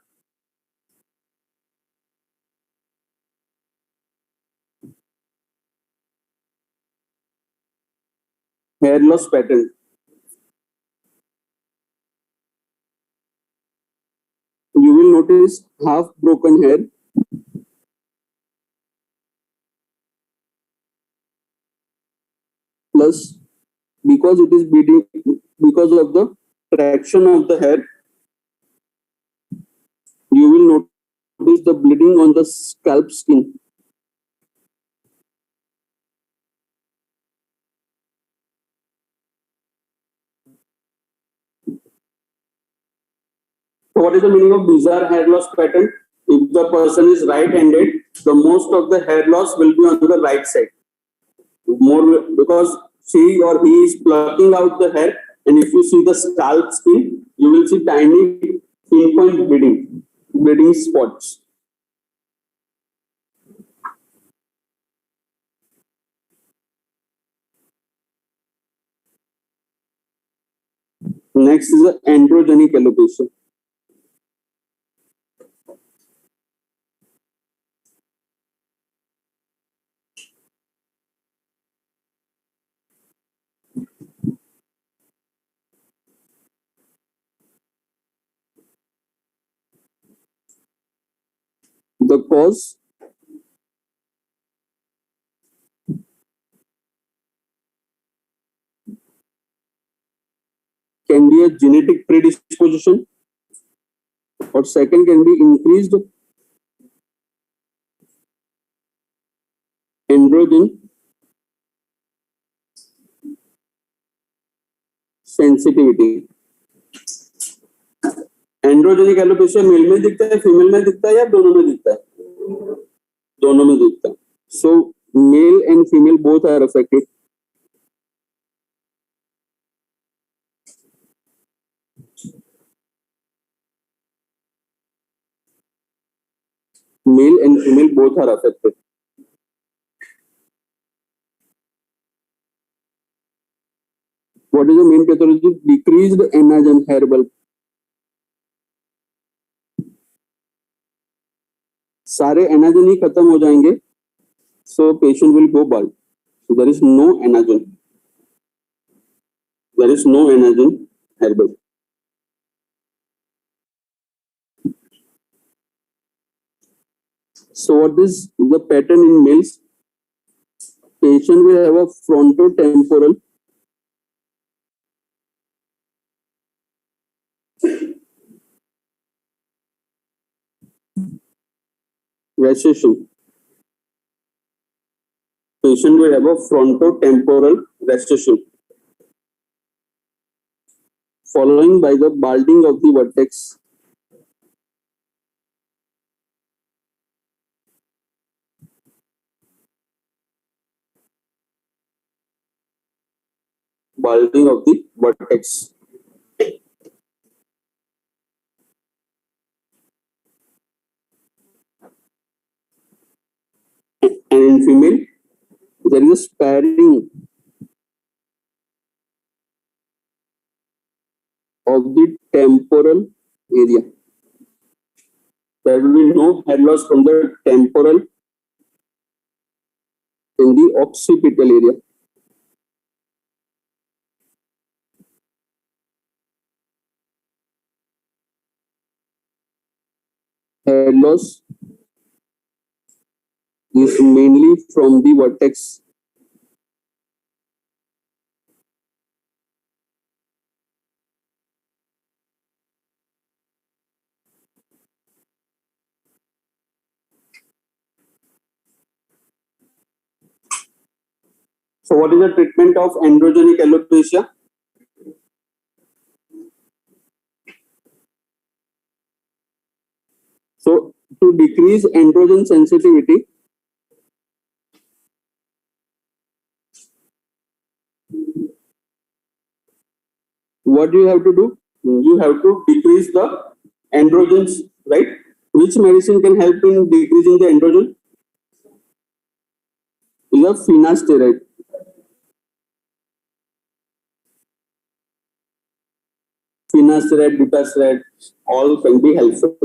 hair loss pattern. You will notice half broken hair, plus because it is bleeding, because of the traction of the hair, you will notice the bleeding on the scalp skin. What is the meaning of bizarre hair loss pattern? If the person is right-handed, the most of the hair loss will be on the right side. More because she or he is plucking out the hair, and if you see the scalp skin, you will see tiny pinpoint bleeding spots. Next is the androgenic alopecia. The cause can be a genetic predisposition, or second can be increased androgen sensitivity. Androgenic alopecia male में दिखता है, female में दिखता है, या दोनों में दिखता है? दोनों में दिखता है. So male and female both are affected. Male and female both are affected. What is the main pathology? Decreased anagen hair bulb. सारे anagen ही खत्म हो जाएंगे, so patient will go bald. So there is no anagen. There is no anagen hair bulb. So what is the pattern in males? Patient will have a frontotemporal recession. Patient will have a frontotemporal recession, following by the balding of the vertex. Balding of the vertex. And in female, there is a sparing of the temporal area. There will be no hair loss from the temporal in the occipital area. Hair loss is mainly from the vertex. So what is the treatment of androgenic alopecia? So to decrease androgen sensitivity, what do you have to do? You have to decrease the androgens, right? Which medicine can help in decreasing the androgen? Is a finasteride. Finasteride, dutasteride, all can be helpful.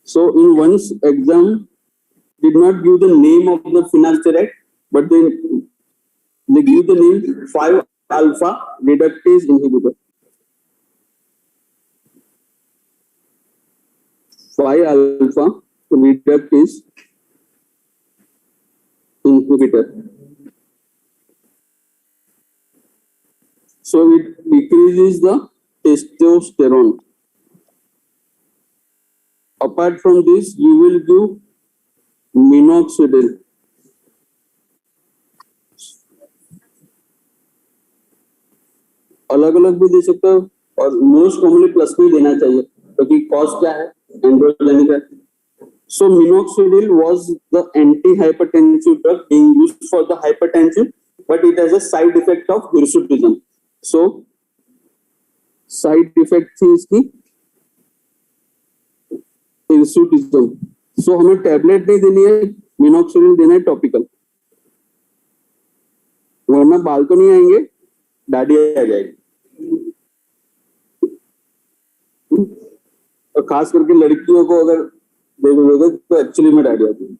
So in one's exam, did not give the name of the finasteride, but they give the name 5-alpha reductase inhibitor. 5-alpha reductase inhibitor. So it decreases the testosterone. Apart from this, you will give minoxidil. अलग अलग भी दे सकते हो, और most commonly plus भी देना चाहिए, क्योंकि कॉज क्या है? एंड्रोजेनिक है. So minoxidil was the anti-hypertensive drug being used for the hypertension, but it has a side effect of hirsutism. So side effect थी इसकी hirsutism. So हमें टैबलेट नहीं देनी है, मिनोक्सिडिल देना है टॉपिकल, वरना बाल तो नहीं आएंगे दाढ़ी आ जाएगी। और खास करके लड़कियों को अगर देखोगे तो एक्चुअली में दाढ़ी आती है।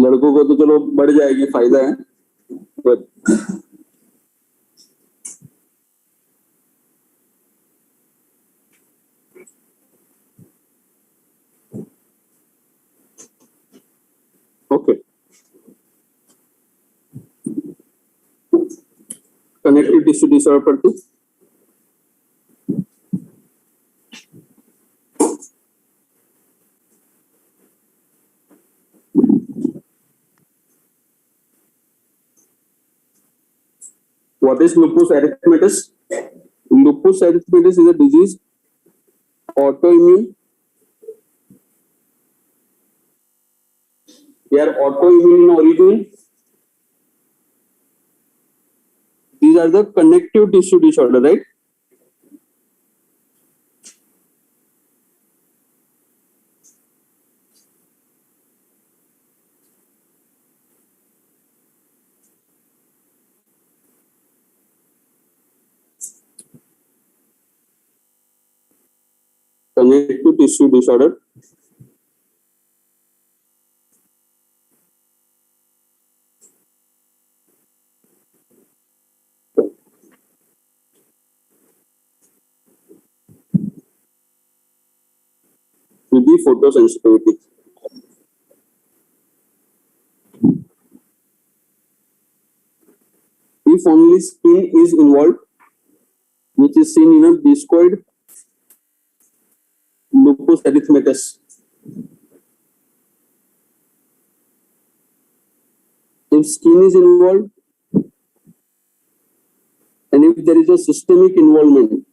लड़कों को तो चलो बढ़ जाएगी, फायदा है, but okay. Connective tissue disorder पर थी। What is lupus erythematosus? Lupus erythematosus is a disease, autoimmune. They are autoimmune in origin. These are the connective tissue disorder, right? Connective tissue disorder. Will be photosensitivity. If only skin is involved, which is seen in a discoid lupus erythematosus. If skin is involved, and if there is a systemic involvement,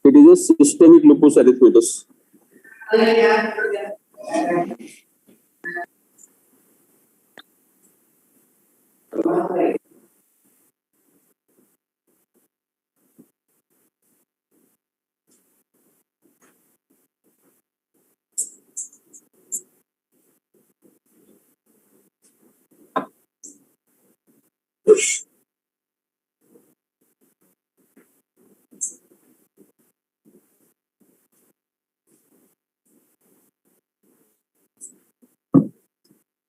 it is a systemic lupus erythematosus.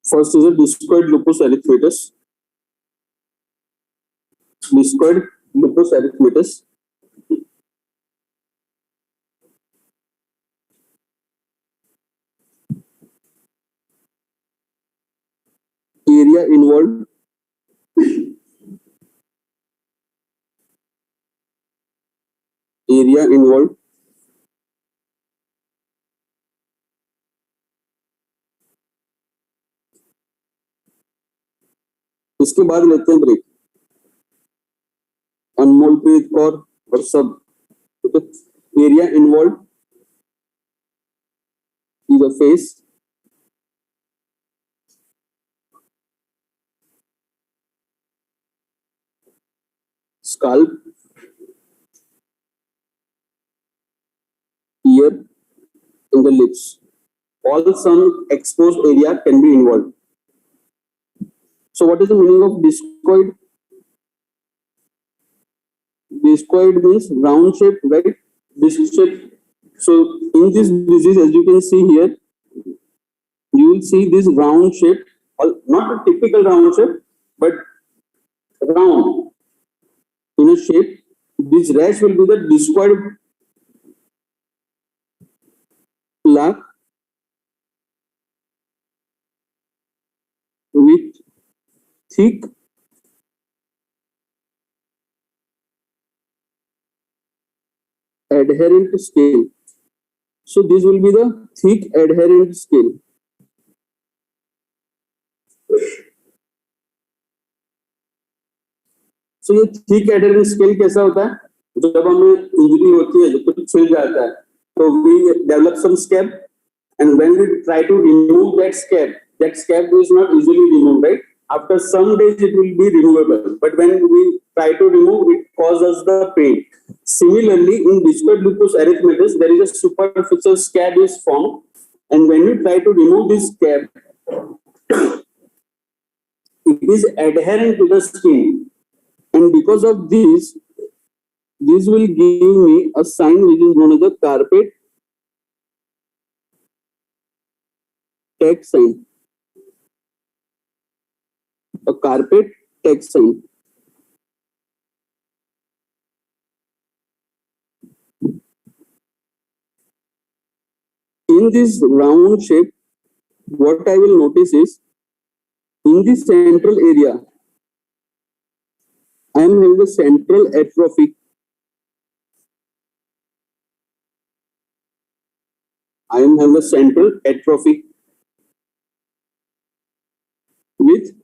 First is a discoid lupus erythematosus. Discoid lupus erythematosus. Area involved. Area involved. इसके बाद लेते हैं break. अनमोल प्रीत कौर और सब। Area involve is a face, scalp, ear, and the lips. All some exposed area can be involved. So what is the meaning of discoid? Discoid means round shape, right? Disc shape. So in this disease, as you can see here, you will see this round shape, not a typical round shape, but round in a shape. This rash will be the discoid plaque with thick adherent scale. So this will be the thick adherent scale. So ये thick adherent scale कैसा होता है? जब हमें injury होती है, जब कुछ छिल जाता है, तो we develop some scab, and when we try to remove that scab is not easily removed, right? After some days it will be removable, but when we try to remove it, causes the pain. Similarly, in discoid lupus erythematosus, there is a superficial scab is formed, and when you try to remove this scab, it is adherent to the skin. And because of this will give me a sign which is known as the carpet text sign. A carpet text sign. In this round shape, what I will notice is in the central area, I am having a central atrophy. I am having a central atrophy with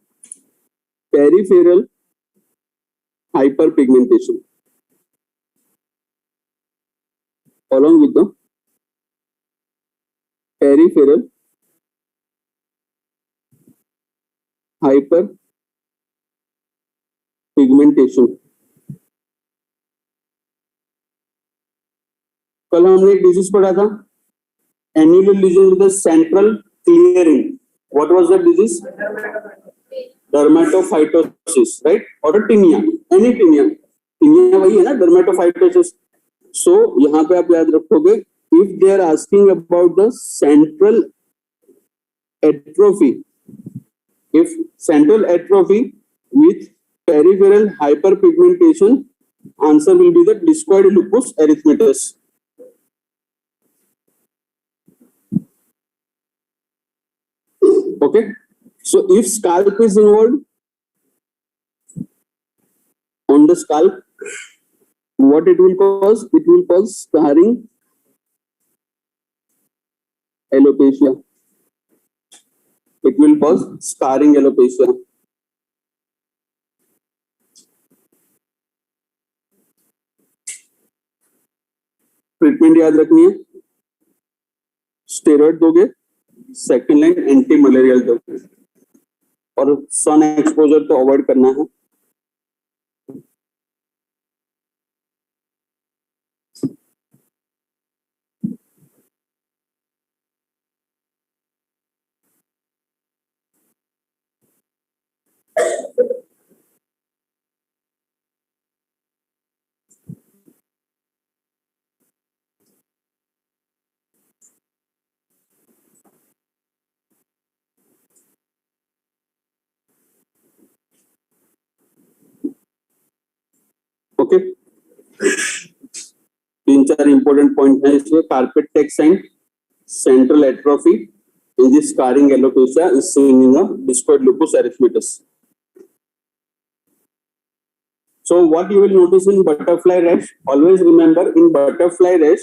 peripheral hyperpigmentation along with the peripheral hyperpigmentation. कल हमने एक disease पढ़ा था annular lesion with the central clearing. What was that disease? Dermatophytosis, right? Or a tinea. Any tinea. Tinea वही है ना, dermatophytosis. So यहाँ पे आप याद रखोगे, if they are asking about the central atrophy, if central atrophy with peripheral hyperpigmentation, answer will be the discoid lupus erythematosus. Okay, so if scalp is involved, on the scalp, what it will cause? It will cause scarring alopecia. It will cause scarring alopecia. Treatment याद रखनी है, steroid दोगे, second line anti malarial दोगे, और sun exposure तो avoid करना है. Okay, तीन चार इंपॉर्टेंट पॉइंट है इसमें. Carpet tacks sign, central atrophy, in this scarring alopecia is seen in the discoid lupus erythematosus. So what you will notice in butterfly rash, always remember in butterfly rash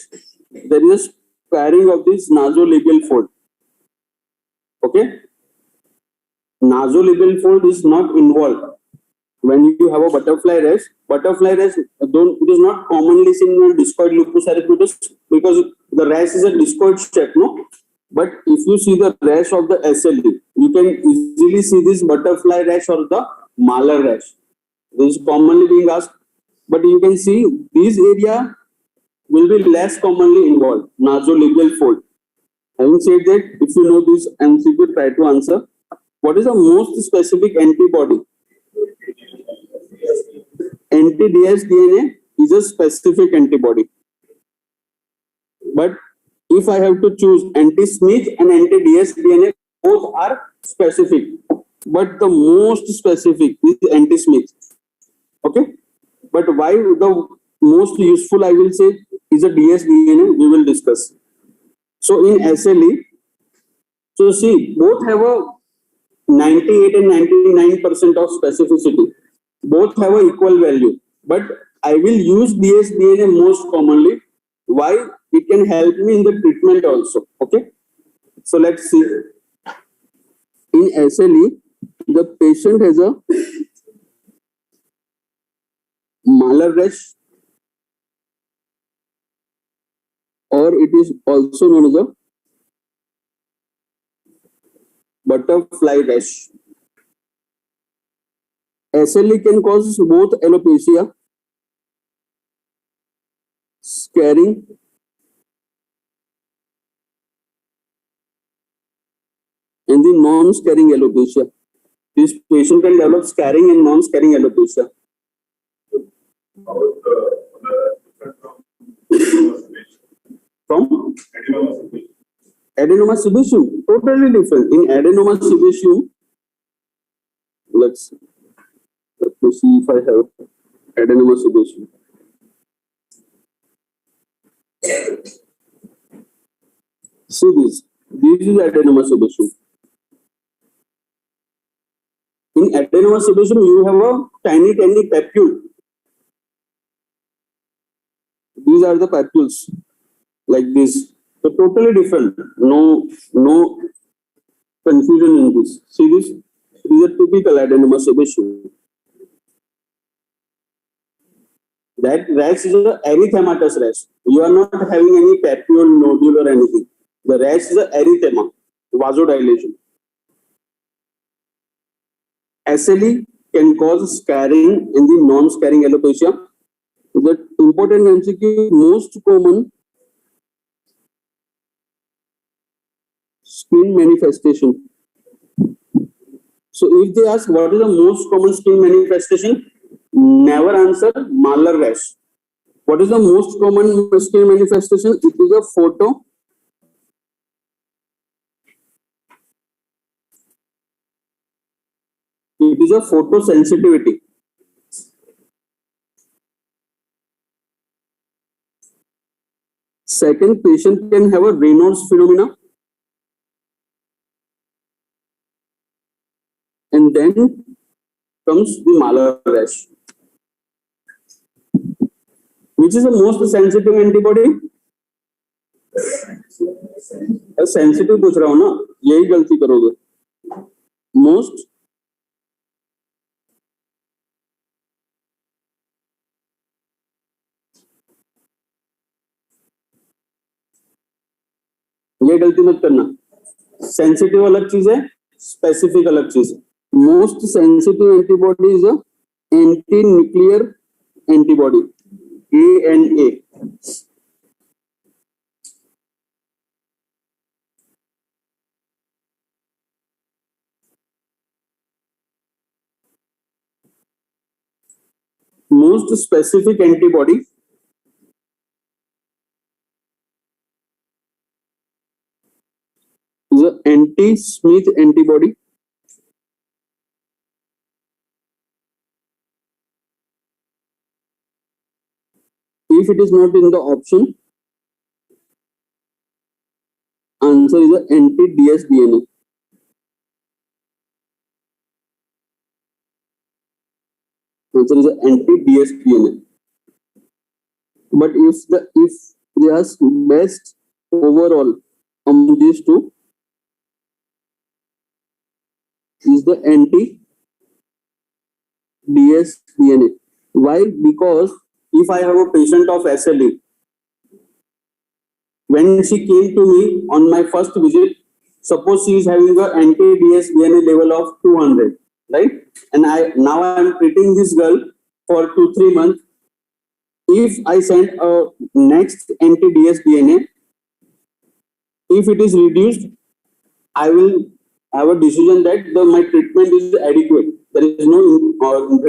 there is a sparing of this nasolabial fold. Okay, nasolabial fold is not involved when you have a butterfly rash. Butterfly rash it is not commonly seen in discoid lupus erythematosus because the rash is a discoid shape, no. But if you see the rash of the SLE, you can easily see this butterfly rash or the malar rash. This is commonly being asked, but you can see these area will be less commonly involved, nasolabial fold. Having said that, if you know this MCQ, try to answer. What is the most specific antibody? Anti-DS-DNA is a specific antibody. But if I have to choose anti-Smith and anti-DS-DNA, both are specific. But the most specific is anti-Smith. Okay? But why the most useful I will say is a DS-DNA, we will discuss. So in SLE, so see, both have a 98 and 99% of specificity. Both have an equal value, but I will use DS-DNA most commonly. Why? It can help me in the treatment also. Okay, so let's see. In SLE, the patient has a malar rash, or it is also known as a butterfly rash. SLE can cause both alopecia, scarring, and the non-scarring alopecia. This patient can develop scarring and non-scarring alopecia. From adenoma sebaceum, totally different. In adenoma sebaceum, let me see if I have adenoma sebaceum. See this. This is adenoma sebaceum. In adenoma sebaceum, you have a tiny papule. These are the papules, like this. So totally different. No confusion in this. See this? This is a typical adenoma sebaceum. That rash is a erythematous rash. You are not having any papule, nodule or anything. The rash is a erythema, vasodilation. SLE can cause scarring in the non-scarring alopecia. The important MCQ, most common skin manifestation. So if they ask what is the most common skin manifestation, never answer malar rash. What is the most common skin manifestation? It is a photosensitivity. Second, patient can have a Raynaud's phenomena. And then comes the malar rash. Which is the most sensitive antibody? Sensitive पूछ रहा हूं ना, यही गलती करोगे. Most ये गलती मत करना. सेंसिटिव अलग चीज है, स्पेसिफिक अलग चीज है. Most sensitive antibody is a anti nuclear antibody, ANA. Most specific antibody is an anti-Smith antibody. If it is not in the option, answer is an anti-dsDNA. Answer is an anti-dsDNA. But if they are best overall among these two, is the anti-dsDNA. Why? Because if I have a patient of SLE, when she came to me on my first visit, suppose she is having an anti-dsDNA level of 200, right? And now I am treating this girl for 2-3 months. If I send a next anti-dsDNA, if it is reduced, I will have a decision that my treatment is adequate. There is no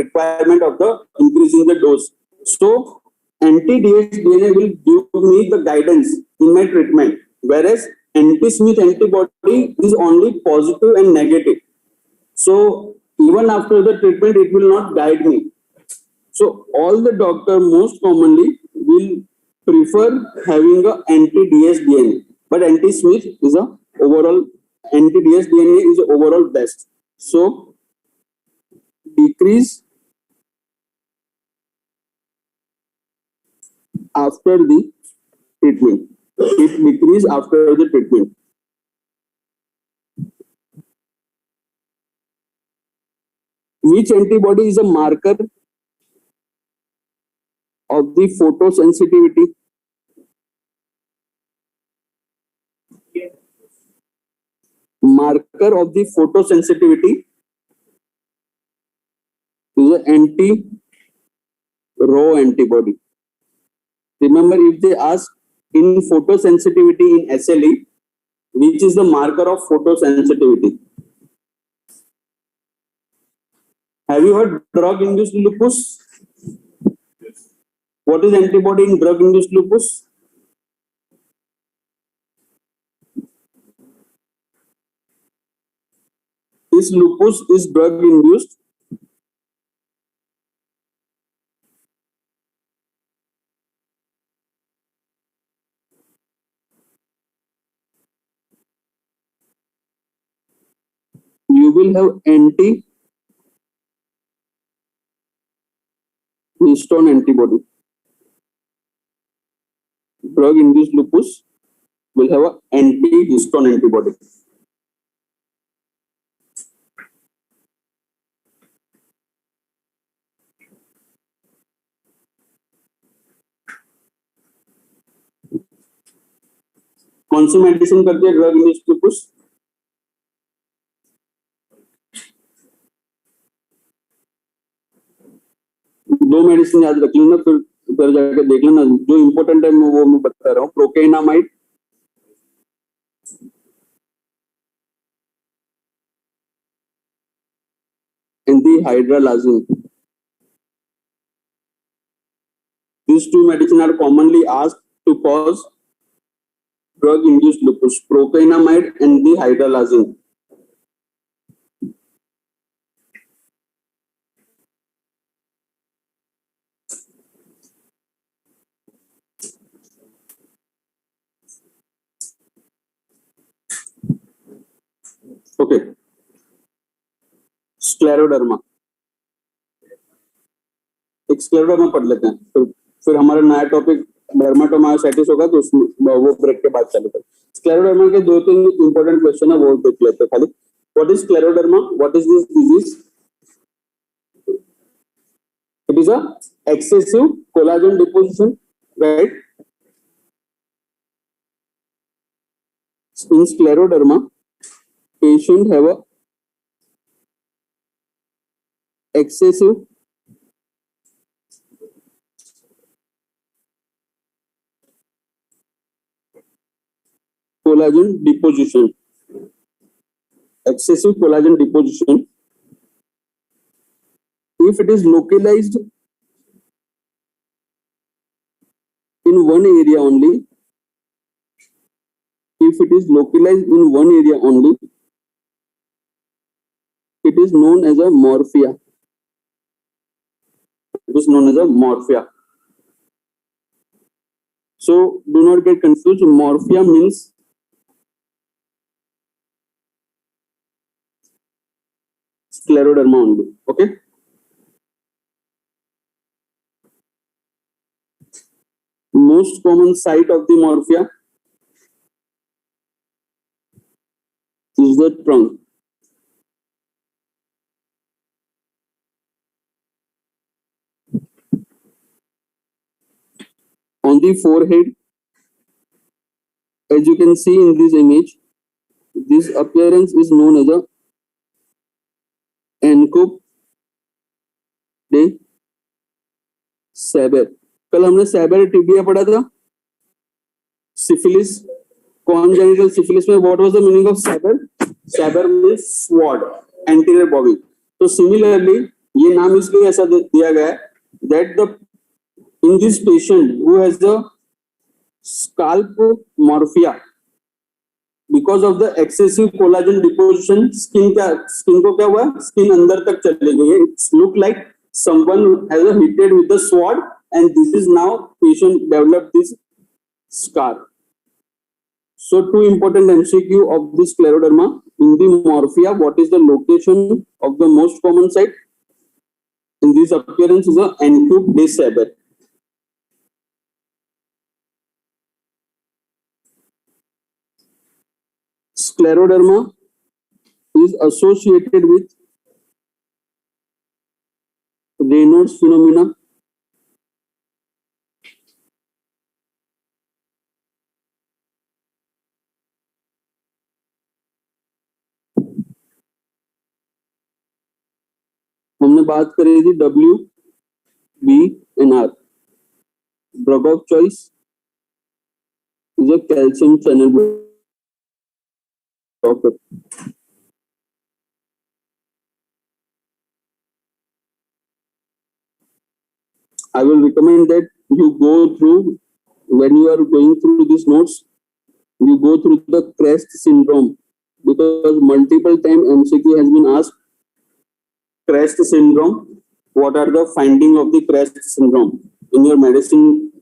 requirement of the increasing the dose. So anti-dsDNA will give me the guidance in my treatment, whereas anti-Smith antibody is only positive and negative. So even after the treatment, it will not guide me. So all the doctor most commonly will prefer having a anti-dsDNA, but anti-Smith is a overall, anti-dsDNA is overall best. So decrease after the treatment. It decrease after the treatment. Which antibody is a marker of the photosensitivity? Marker of the photosensitivity is an anti-Rho antibody. Remember, if they ask in photosensitivity in SLE, which is the marker of photosensitivity? Have you heard drug-induced lupus? What is antibody in drug-induced lupus? Is lupus is drug-induced? You will have anti-histone antibody. Drug-induced lupus will have an anti-histone antibody. कौन सी medicine करती है drug induced lupus? दो medicine याद रख लेना, फिर उधर जाके देख लेना, जो इंपॉर्टेंट है वो मैं बता रहा हूँ. Procainamide and the hydralazine. These two medicines are commonly asked to cause drug-induced lupus. Procainamide and the hydralazine. Okay. Scleroderma. एक स्क्लेरोडर्मा पढ़ लेते हैं, फिर हमारा नया टॉपिक डर्माटोमायोसाइटिस होगा, तो वो ब्रेक के बाद चालू करें. स्क्लेरोडर्मा के दो तीन इंपॉर्टेंट क्वेश्चन है, वो देख लेते हैं खाली. What is scleroderma? What is this disease? It is a excessive collagen deposition, right? In scleroderma, patient have a excessive collagen deposition. Excessive collagen deposition. If it is localized in one area only, if it is localized in one area only, it is known as a morphia. It is known as a morphia. So do not get confused. Morphia means scleroderma only. Okay. Most common site of the morphia is the trunk. On the forehead, as you can see in this image, this appearance is known as a en coup de sabre. कल हमने sabre tibia पढ़ा था. Syphilis, congenital syphilis में what was the meaning of sabre? Sabre means sword, anterior बॉबी. तो similarly ये नाम इसलिए ऐसा दिया गया है that the in this patient who has the scalp morphia, because of the excessive collagen deposition, skin को क्या हुआ? Skin अंदर तक चली गई. It look like someone has hit it with the sword, and this is now patient developed this scar. So two important MCQ of this scleroderma. In the morphia, what is the location of the most common site? In this appearance is a encube de saber. Scleroderma is associated with Raynaud's phenomena, हमने बात करी थी WBNR. Drug of choice is a calcium channel blocker. I will recommend that you go through, when you are going through these notes, you go through the crest syndrome, because multiple time MCQ has been asked crest syndrome. What are the finding of the crest syndrome? In your medicine,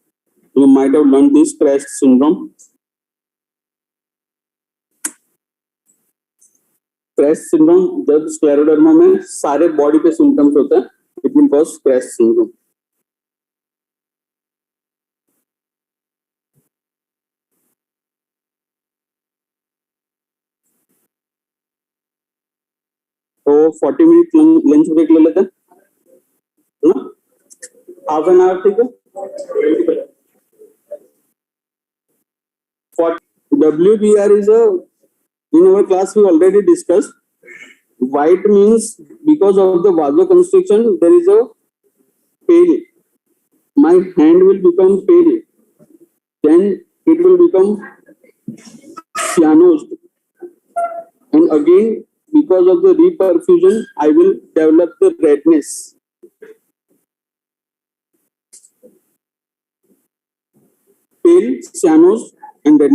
you might have learned this crest syndrome. crest syndrome जब scleroderma में सारे body पे symptoms होते हैं, it will cause crest syndrome. तो 40 minute lunch break ले लेते हैं ना, हाफ एन आवर. ठीक है. WBR is a, in our class we already discussed. White means because of the vasoconstriction there is a pale. My hand will become pale, then it will become cyanosed, and again because of the reperfusion I will develop the redness. Pale, cyanosed and redness.